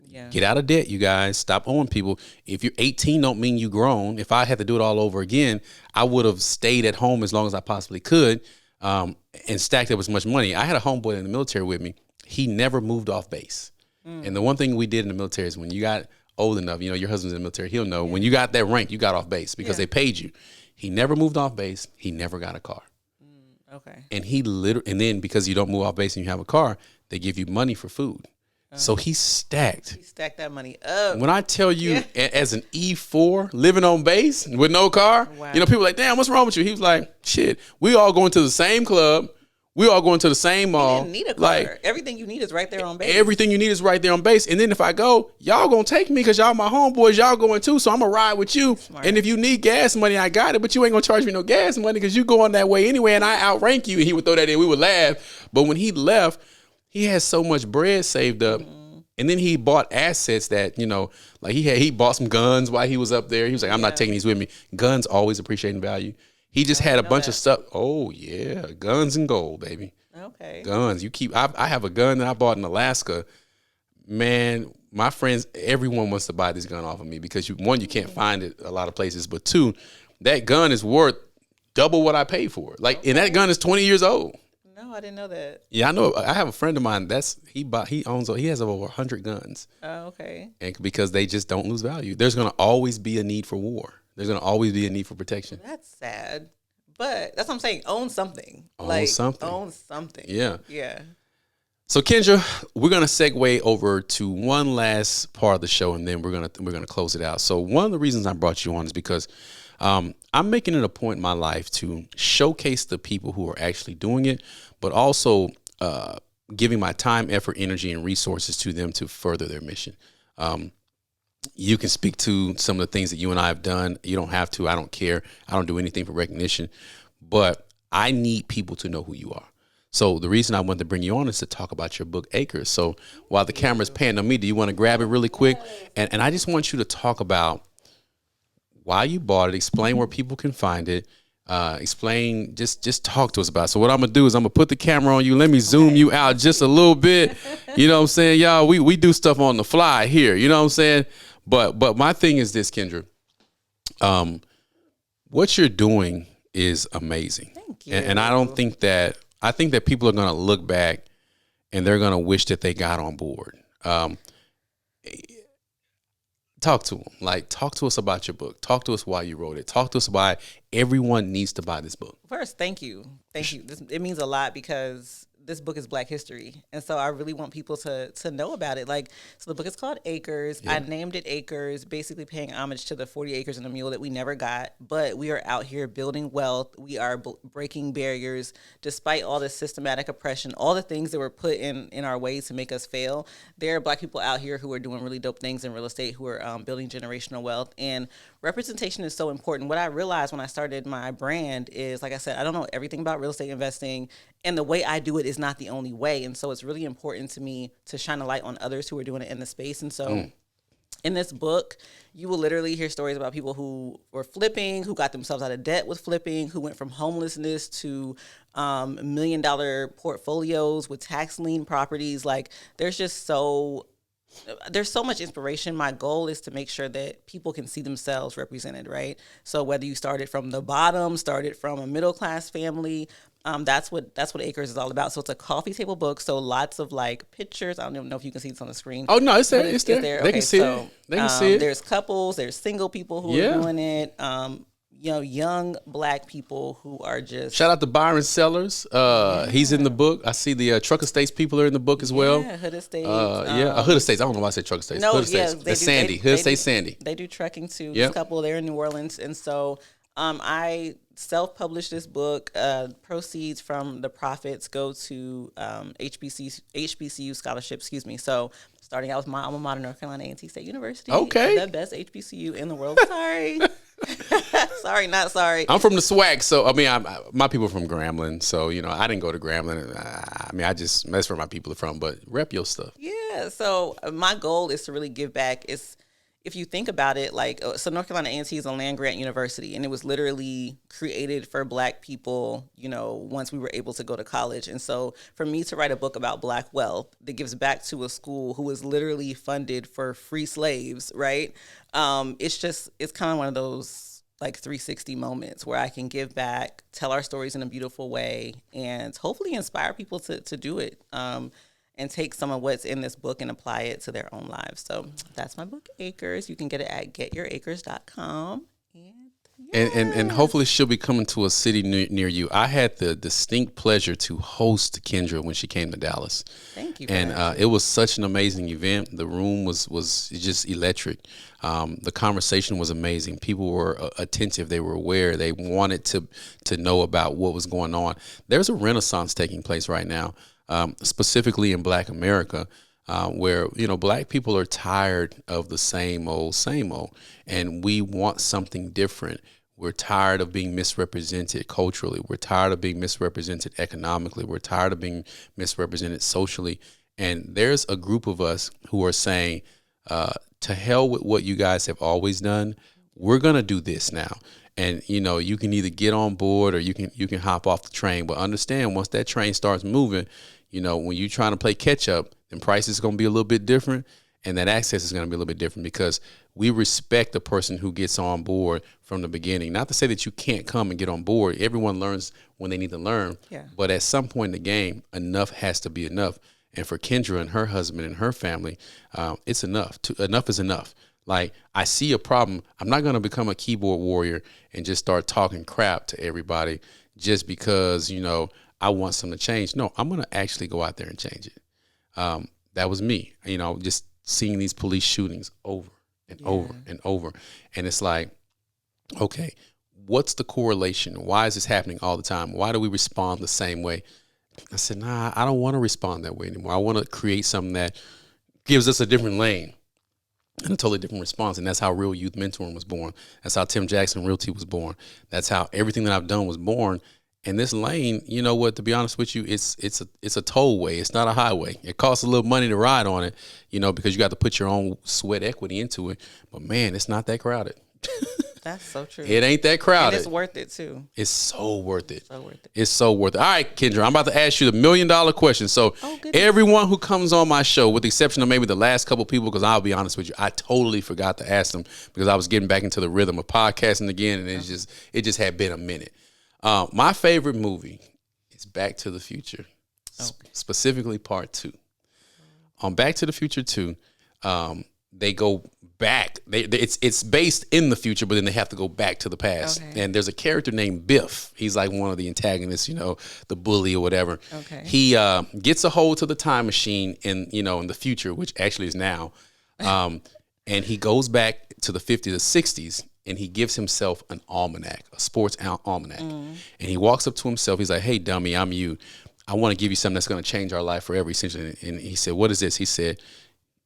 Yeah. Get out of debt, you guys. Stop owing people. If you're 18, don't mean you grown. If I had to do it all over again, I would have stayed at home as long as I possibly could and stacked up as much money. I had a homeboy in the military with me. He never moved off base. And the one thing we did in the military is when you got old enough, your husband's in the military, he'll know. When you got that rank, you got off base because they paid you. He never moved off base. He never got a car. Okay. And and then because you don't move off base and you have a car, they give you money for food. So he's stacked. He stacked that money up. When I tell you, as an E4 living on base with no car, Wow. people are like, damn, what's wrong with you? He was like, shit, we all going to the same club. We all going to the same mall. You didn't need a car. Like, everything you need is right there on base. everything you need is right there on base. And then if I go, y'all gonna take me because y'all my homeboys. Y'all going too, so I'm gonna ride with you. Smart. And if you need gas money, I got it. But you ain't gonna charge me no gas money because you going that way anyway, and I outrank you. And he would throw that in. We would laugh. But when he left, he had so much bread saved up. And then he bought assets that, like he bought some guns while he was up there. He was like, I'm not taking these with me. Guns always appreciate in value. He just had a bunch of stuff. Oh yeah, guns and gold, baby. Okay. Guns. I have a gun that I bought in Alaska. Man, my friends, everyone wants to buy this gun off of me because you can't find it a lot of places. But two, that gun is worth double what I paid for it. Like, and that gun is 20 years old. No, I didn't know that. Yeah, I know. I have a friend of mine he has over 100 guns. Oh, okay. And because they just don't lose value. There's going to always be a need for war. There's going to always be a need for protection. That's sad. But that's what I'm saying. Own something. Own something. Own something. Yeah. Yeah. So Kendra, we're going to segue over to one last part of the show, and then we're going to close it out. So one of the reasons I brought you on is because I'm making it a point in my life to showcase the people who are actually doing it, but also giving my time, effort, energy, and resources to them to further their mission. You can speak to some of the things that you and I have done. You don't have to. I don't care. I don't do anything for recognition. But I need people to know who you are. So the reason I wanted to bring you on is to talk about your book, Acres. So while the camera's panning on me, do you want to grab it really quick? And I just want you to talk about why you bought it, explain where people can find it, explain, just talk to us about it. So what I'm going to do is I'm going to put the camera on you. Let me zoom you out just a little bit. You know what I'm saying? Y'all, we do stuff on the fly here. You know what I'm saying? But my thing is this, Kendra. What you're doing is amazing. Thank you. And I think that people are going to look back and they're going to wish that they got on board. Talk to them. Like, talk to us about your book. Talk to us why you wrote it. Talk to us why everyone needs to buy this book. First, thank you. Thank you. It means a lot because this book is Black history. And so I really want people to know about it. Like, so the book is called Acres. Yeah. I named it Acres, basically paying homage to the 40 acres and a mule that we never got. But we are out here building wealth. We are breaking barriers despite all the systematic oppression, all the things that were put in our ways to make us fail. There are Black people out here who are doing really dope things in real estate, who are building generational wealth. And representation is so important. What I realized when I started my brand is, like I said, I don't know everything about real estate investing, and the way I do it is not the only way. And so it's really important to me to shine a light on others who are doing it in the space. And so in this book, you will literally hear stories about people who were flipping, who got themselves out of debt with flipping, who went from homelessness to $1 million portfolios with tax lien properties. Like, there's so much inspiration. My goal is to make sure that people can see themselves represented, right? So whether you started from the bottom, started from a middle class family, that's what Acres is all about. So it's a coffee table book. So lots of like pictures. I don't even know if you can see this on the screen. Oh no, it's there. It's there. They Okay, can see it. They can see it. There's couples. There's single people who are doing it. Young Black people who are just... Shout out to Byron Sellers. He's in the book. I see the Truck Estates people are in the book as well. Yeah, Hood Estates. Hood Estates. I don't know why I said Truck Estates. No, Hood Estates. That's Sandy. Hood Estates Sandy. They do trucking too. This couple, they're in New Orleans. And so I self-published this book. Proceeds from the profits go to HBCU scholarship, So starting out with my alma mater, North Carolina A&T State University. Okay. The best HBCU in the world. Sorry. Sorry, not sorry. I'm from the SWAC, so I mean, my people are from Grambling, so I didn't go to Grambling. That's where my people are from. But rep your stuff. Yeah. So my goal is to really give back. If you think about it, so North Carolina A&T is a land grant university, and it was literally created for Black people, once we were able to go to college. And so for me to write a book about Black wealth that gives back to a school who was literally funded for free slaves, right? It's kind of one of those 360 moments where I can give back, tell our stories in a beautiful way, and hopefully inspire people to do it. And take some of what's in this book and apply it to their own lives. So that's my book, Acres. You can get it at getyouracres.com. And And hopefully she'll be coming to a city near you. I had the distinct pleasure to host Kendra when she came to Dallas. Thank you. And it was such an amazing event. The room was just electric. The conversation was amazing. People were attentive. They were aware. They wanted to know about what was going on. There's a renaissance taking place right now, specifically in Black America. Where, Black people are tired of the same old, and we want something different. We're tired of being misrepresented culturally. We're tired of being misrepresented economically. We're tired of being misrepresented socially. And there's a group of us who are saying, to hell with what you guys have always done. We're going to do this now. And, you can either get on board or you can hop off the train. But understand, once that train starts moving, when you're trying to play catch up, then price is going to be a little bit different. And that access is going to be a little bit different because we respect the person who gets on board from the beginning. Not to say that you can't come and get on board. Everyone learns when they need to learn. Yeah. But at some point in the game, enough has to be enough. And for Kendra and her husband and her family, it's enough. Enough is enough. Like, I see a problem. I'm not going to become a keyboard warrior and just start talking crap to everybody just because, I want something to change. No, I'm going to actually go out there and change it. That was me, just seeing these police shootings over and over and over. And it's like, okay, what's the correlation? Why is this happening all the time? Why do we respond the same way? I said, nah, I don't want to respond that way anymore. I want to create something that gives us a different lane and a totally different response. And that's how Real Youth Mentoring was born. That's how Tim Jackson Realty was born. That's how everything that I've done was born. And this lane, you know what, to be honest with you, it's a tollway. It's not a highway. It costs a little money to ride on it, because you got to put your own sweat equity into it. But man, it's not that crowded. That's so true. It ain't that crowded. And it's worth it too. It's so worth it. So worth it. It's so worth it. All right, Kendra, I'm about to ask you the $1 million question. So everyone who comes on my show, with the exception of maybe the last couple people, because I'll be honest with you, I totally forgot to ask them because I was getting back into the rhythm of podcasting again, and it just had been a minute. My favorite movie is Back to the Future, specifically Part 2. On Back to the Future 2, they go back. It's based in the future, but then they have to go back to the past. Okay. And there's a character named Biff. He's like one of the antagonists, the bully or whatever. Okay. He gets a hold to the time machine in the future, which actually is now, and he goes back to the 50s or 60s. And he gives himself an almanac, a sports almanac. And he walks up to himself. He's like, hey, dummy, I'm you. I want to give you something that's going to change our life forever, essentially. And he said, what is this? He said,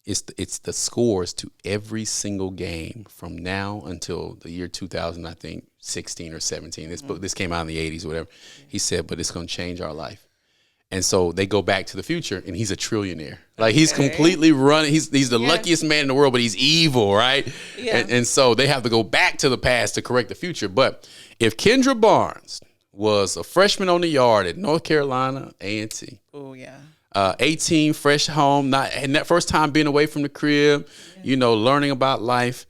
it's the scores to every single game from now until the year 2000, I think, 16 or 17. This came out in the 80s or whatever. He said, but it's going to change our life. And so they go back to the future, and he's a trillionaire. Like, he's completely running. He's the luckiest man in the world, but he's evil, right? Yeah. And so they have to go back to the past to correct the future. But if Kendra Barnes was a freshman on the yard at North Carolina A&T, 18, fresh home, and that first time being away from the crib, learning about life,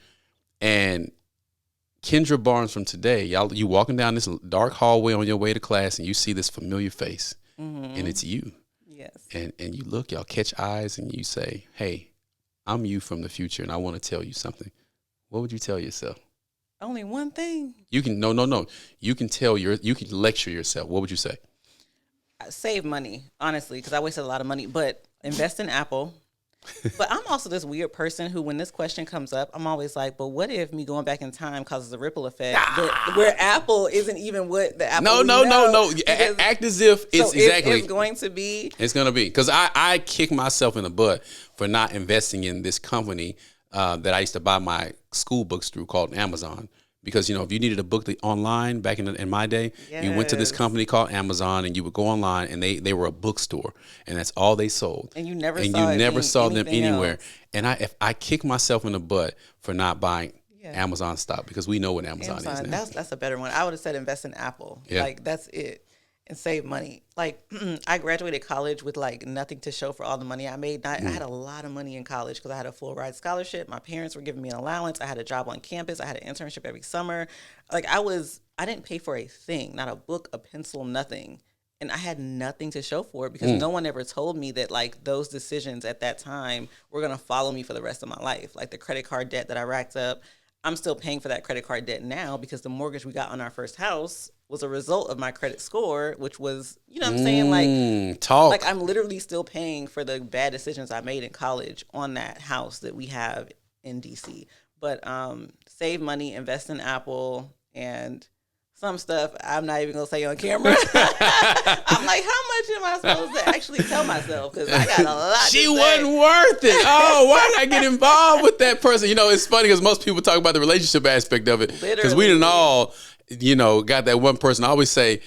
and Kendra Barnes from today, you walking down this dark hallway on your way to class, and you see this familiar face. Mm-hmm. And it's you. Yes. And you look, y'all catch eyes, and you say, hey, I'm you from the future, and I want to tell you something. What would you tell yourself? Only one thing. You can, no. You can you can lecture yourself. What would you say? Save money, honestly, because I wasted a lot of money, but invest in Apple. But I'm also this weird person who, when this question comes up, I'm always like, but what if me going back in time causes a ripple effect where Apple isn't even what the Apple No. Act as if it's exactly. It's going to be. It's going to be. Because I kick myself in the butt for not investing in this company that I used to buy my school books through called Amazon. Because, if you needed a book online back in my day, you went to this company called Amazon, and you would go online, and they were a bookstore, and that's all they sold. And you never saw them anywhere. Else. And if I kick myself in the butt for not buying Amazon stock, because we know what Amazon is now. That's a better one. I would have said invest in Apple. Yeah. Like, that's it. And save money. Like, I graduated college with nothing to show for all the money I made. I had a lot of money in college because I had a full ride scholarship. My parents were giving me an allowance. I had a job on campus. I had an internship every summer. Like, I didn't pay for a thing, not a book, a pencil, nothing. And I had nothing to show for it because no one ever told me that those decisions at that time were going to follow me for the rest of my life. Like the credit card debt that I racked up. I'm still paying for that credit card debt now because the mortgage we got on our first house was a result of my credit score, which was, you know what I'm saying? Like I'm literally still paying for the bad decisions I made in college on that house that we have in DC. But save money, invest in Apple, and some stuff I'm not even gonna say on camera. I'm like, how much am I supposed to actually tell myself? Because I got a lot. She wasn't worth it. Oh, why did I get involved with that person? You know, it's funny because most people talk about the relationship aspect of it. Because we didn't all, you know, got that one person. I always say,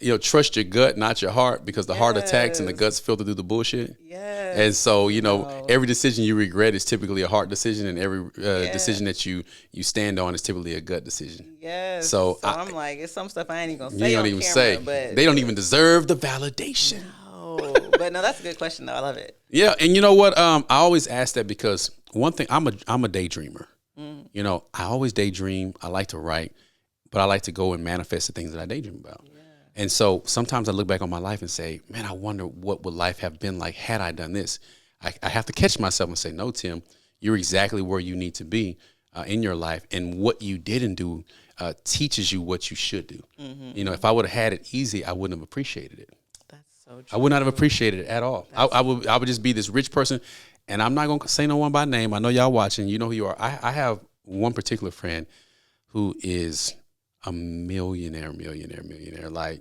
you know, trust your gut, not your heart, because the heart attacks and the guts filter through the bullshit. Yes. And so, you know, every decision you regret is typically a heart decision, and every decision that you stand on is typically a gut decision. Yes. So I'm like, it's some stuff I ain't even gonna say you don't on even camera, say. but They don't even deserve the validation. No. But no, that's a good question though. I love it. Yeah, and you know what? I always ask that because one thing, I'm a daydreamer. You know, I always daydream. I like to write, but I like to go and manifest the things that I daydream about. And so sometimes I look back on my life and say, man, I wonder what would life have been like had I done this. I have to catch myself and say, no, Tim, you're exactly where you need to be in your life. And what you didn't do teaches you what you should do. You know, if I would have had it easy, I wouldn't have appreciated it. That's so true. I would not have appreciated it at all. I would just be this rich person. And I'm not going to say no one by name. I know y'all watching. You know who you are. I have one particular friend who is a millionaire, like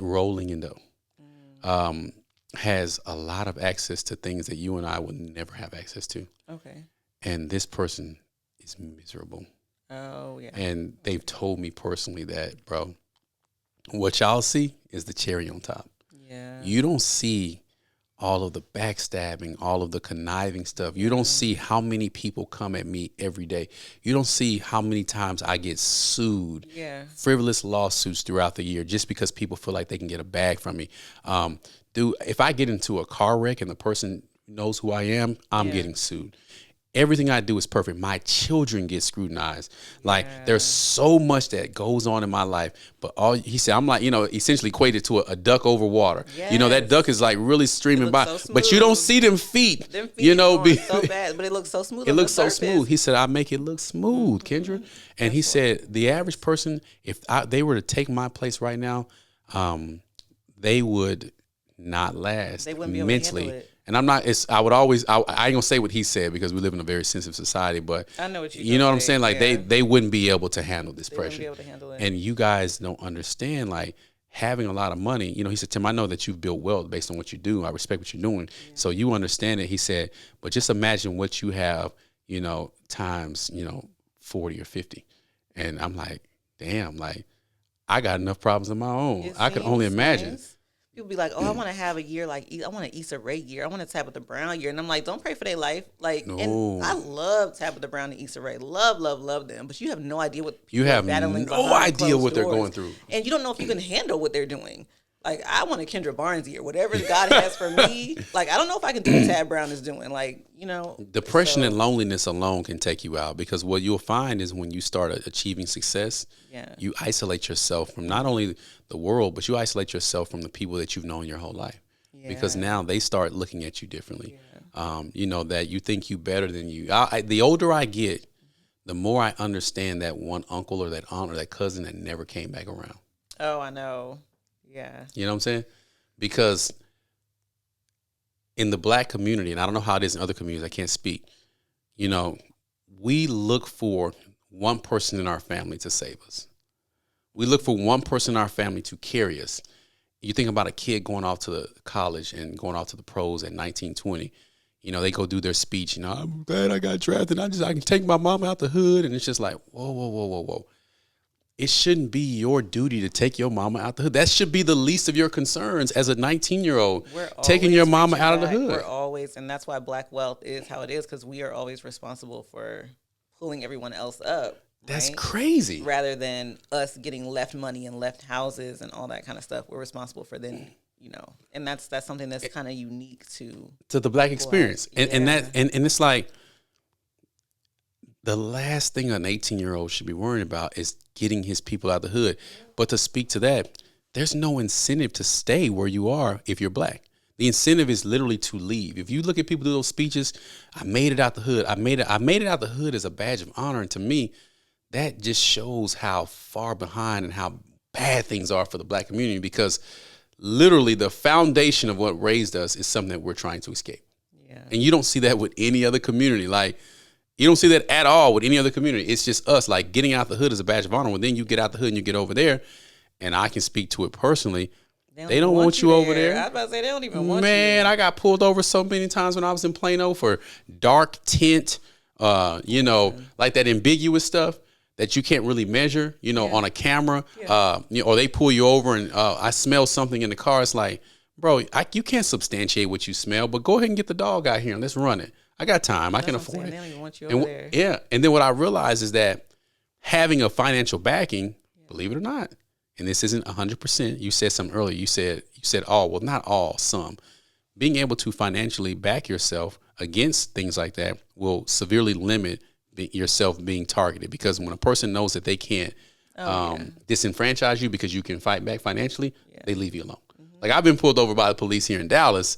rolling in dough. Has a lot of access to things that you and I would never have access to. Okay. And this person is miserable. Oh, yeah. And they've told me personally that, bro, what y'all see is the cherry on top. Yeah. You don't see all of the backstabbing, all of the conniving stuff. You don't see how many people come at me every day. You don't see how many times I get sued, frivolous lawsuits throughout the year just because people feel like they can get a bag from me. Dude, if I get into a car wreck and the person knows who I am, I'm getting sued. Everything I do is perfect. My children get scrutinized. Like there's so much that goes on in my life. But he said, I'm like, you know, essentially equated to a duck over water. Yes. You know, that duck is like really streaming by, so but you don't see them feet. Them feet you know, so bad, but it looks so smooth. It looks so smooth. He said, I make it look smooth, Kendra. And he said, the average person, if they were to take my place right now, they would not last. They wouldn't be able mentally. to handle it. And I'm not, I ain't gonna say what he said because we live in a very sensitive society, but I know what you know what I'm saying? Like they wouldn't be able to handle this pressure. Wouldn't be able to handle it. And you guys don't understand, like having a lot of money, you know, he said, Tim, I know that you've built wealth based on what you do. I respect what you're doing. So you understand it. He said, but just imagine what you have, you know, times, you know, 40 or 50. And I'm like, damn, like I got enough problems of my own. I could only imagine. People be like, oh, I want to have a year like, I want an Issa Rae year. I want to Tabitha Brown year. And I'm like, don't pray for their life. Like, and I love Tabitha Brown and Issa Rae. Love them. But you have no idea what you have battling no idea what they're going through. And you don't know if you can handle what they're doing. Like, I want a Kendra Barnes year. Whatever God has for me, like, I don't know if I can do what Tab Brown is doing. Like, you know. Depression and loneliness alone can take you out because what you'll find is when you start achieving success, you isolate yourself from not only the world, but you isolate yourself from the people that you've known your whole life. Because now they start looking at you differently. You know, that you think you better than you. The older I get, the more I understand that one uncle or that aunt or that cousin that never came back around. Oh, I know. Yeah. You know what I'm saying? Because in the black community, and I don't know how it is in other communities, I can't speak, you know, we look for one person in our family to save us. We look for one person in our family to carry us. You think about a kid going off to the college and going off to the pros at 19, 20. You know, they go do their speech, you know, I'm glad I got drafted. I can take my mom out the hood. And it's just like, whoa. It shouldn't be your duty to take your mama out the hood. That should be the least of your concerns as a 19-year-old, taking your mama out of the hood. We're always, and that's why black wealth is how it is, because we are always responsible for pulling everyone else up. That's crazy. Rather than us getting left money and left houses and all that kind of stuff, we're responsible for then, you know, and that's something that's kind of unique to the black experience. And it's like, the last thing an 18-year-old should be worrying about is getting his people out of the hood. But to speak to that, there's no incentive to stay where you are if you're black. The incentive is literally to leave. If you look at people do those speeches, I made it out the hood. I made it out the hood as a badge of honor. And to me, that just shows how far behind and how bad things are for the Black community, because literally the foundation of what raised us is something that we're trying to escape. Yeah. And you don't see that with any other community. Like, you don't see that at all with any other community. It's just us, like, getting out the hood is a badge of honor. Well, then you get out the hood and you get over there, and I can speak to it personally. They don't want you over there. I was about to say, they don't even want you. Man, I got pulled over so many times when I was in Plano for dark tint, like that ambiguous stuff that you can't really measure, on a camera. Or they pull you over and I smell something in the car. It's like, bro, you can't substantiate what you smell, but go ahead and get the dog out here and let's run it. I got time. I can afford it. They don't even want you over there. Yeah. And then what I realized is that having a financial backing, believe it or not, and this isn't 100%. You said something earlier. You said all. Well, not all, some. Being able to financially back yourself against things like that will severely limit yourself being targeted, because when a person knows that they can't disenfranchise you because you can fight back financially, they leave you alone. Mm-hmm. Like, I've been pulled over by the police here in Dallas,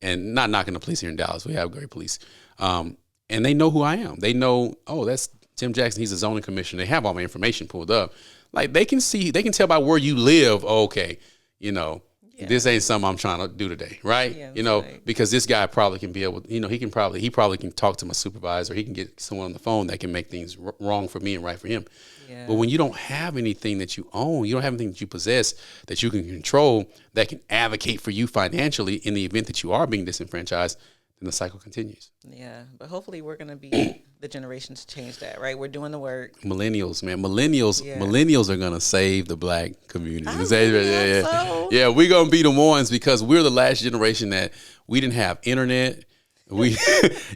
and not knocking the police here in Dallas. We have great police. And they know who I am. They know, oh, that's Tim Jackson. He's a zoning commissioner. They have all my information pulled up. Like, they can tell by where you live, okay, this ain't something I'm trying to do today, right? Yeah, because this guy probably can be able, he probably can talk to my supervisor. He can get someone on the phone that can make things wrong for me and right for him. Yeah. But when you don't have anything that you own, you don't have anything that you possess that you can control, that can advocate for you financially in the event that you are being disenfranchised, then the cycle continues. Yeah, but hopefully we're going to be the generation to change that, right? We're doing the work. Millennials, man. Millennials are going to save the Black community. So. Yeah, we're going to be the ones, because we're the last generation that we didn't have internet. We,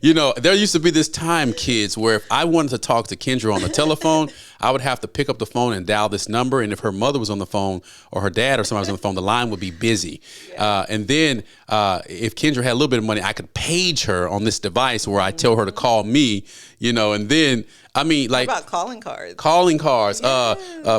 there used to be this time, kids, where if I wanted to talk to Kendra on the telephone, I would have to pick up the phone and dial this number. And if her mother was on the phone or her dad or somebody was on the phone, the line would be busy. Yeah. And then if Kendra had a little bit of money, I could page her on this device where I tell her to call me, and then, what about calling cards? Calling cards,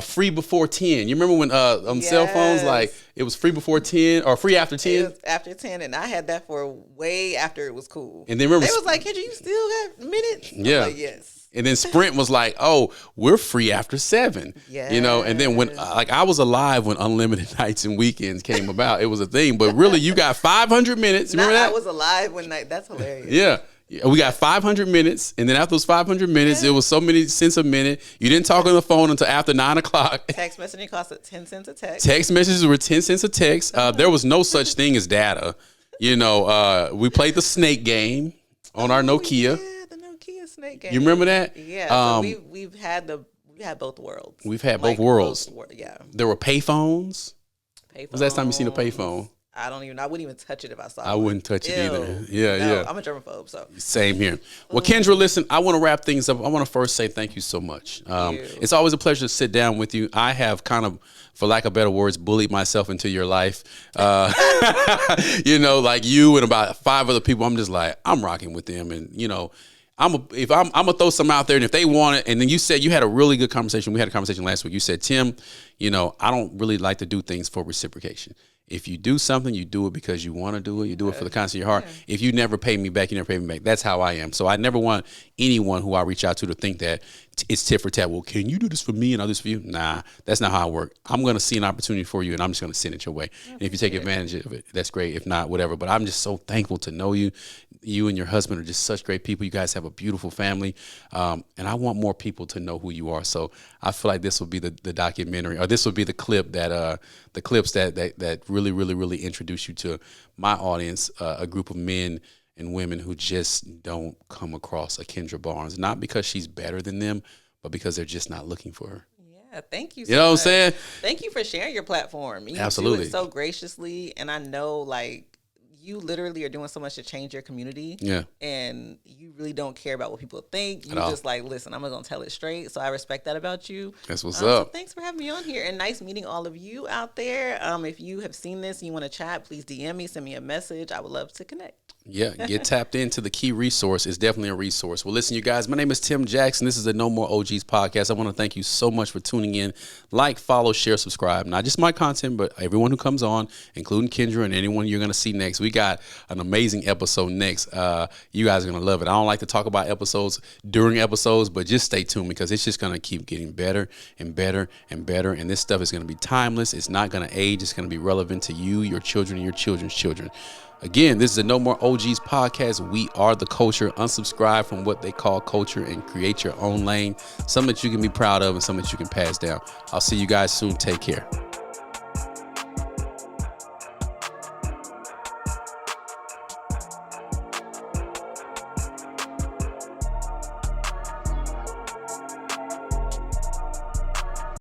free before 10. You remember when on cell phones, like, it was free before 10 or free after 10? It was after 10, and I had that for way after it was cool. And then remember, they was like, Kendra, you still got minutes? Yeah. Like, yes. And then Sprint was like, oh, we're free after 7. Yeah. And then when I was alive when unlimited nights and weekends came about. It was a thing. But really, you got 500 minutes. Remember that? I was alive when that's hilarious. Yeah. We got 500 minutes, and then after those 500 minutes, it was so many cents a minute. You didn't talk on the phone until after 9 o'clock. Text messaging cost 10 cents a text. Text messages were 10 cents a text. There was no such thing as data. We played the snake game on our Nokia. Yeah, the Nokia snake game. You remember that? Yeah. So we had both worlds. We've had both worlds. Yeah. There were payphones. When was the last time you seen a payphone? I wouldn't even touch it if I saw it. I wouldn't touch it either. Yeah. I'm a germaphobe, so. Same here. Well, Kendra, listen, I want to wrap things up. I want to first say thank you so much. It's always a pleasure to sit down with you. I have kind of, for lack of better words, bullied myself into your life. Like you and about 5 other people, I'm just like, I'm rocking with them. And, I'm gonna throw some out there, and if they want it, and then you said you had a really good conversation. We had a conversation last week. You said, Tim, I don't really like to do things for reciprocation. If you do something, you do it because you want to do it. You do it for the kindness of your heart. Yeah. If you never pay me back, you never pay me back. That's how I am. So I never want anyone who I reach out to think that it's tit for tat. Well, can you do this for me and I'll do this for you? Nah, that's not how I work. I'm going to see an opportunity for you, and I'm just going to send it your way. And if you take advantage of it, that's great. If not, whatever. But I'm just so thankful to know you. You and your husband are just such great people. You guys have a beautiful family. And I want more people to know who you are. So I feel like this will be the documentary, or this will be the clip that the clips that really, really, really introduce you to my audience, a group of men and women who just don't come across a Kendra Barnes, not because she's better than them, but because they're just not looking for her. Yeah, thank you. You know what I'm saying? Thank you for sharing your platform. You Absolutely. do it so graciously, and I know, like, you literally are doing so much to change your community. Yeah. And you really don't care about what people think. You just like, listen, I'm going to tell it straight. So I respect that about you. That's what's up. So thanks for having me on here, and nice meeting all of you out there. If you have seen this and you want to chat, please DM me, send me a message. I would love to connect. Yeah, get tapped into the key resource. It's definitely a resource. Well, listen, you guys, my name is Tim Jackson. This is the No More OGs podcast. I want to thank you so much for tuning in. Like, follow, share, subscribe. Not just my content, but everyone who comes on, including Kendra and anyone you're going to see next. We got an amazing episode next. You guys are going to love it. I don't like to talk about episodes during episodes, but just stay tuned because it's just going to keep getting better and better and better. And this stuff is going to be timeless. It's not going to age. It's going to be relevant to you, your children, and your children's children. Again, this is the No More OGs podcast. We are the culture. Unsubscribe from what they call culture and create your own lane. Something that you can be proud of and something that you can pass down. I'll see you guys soon. Take care.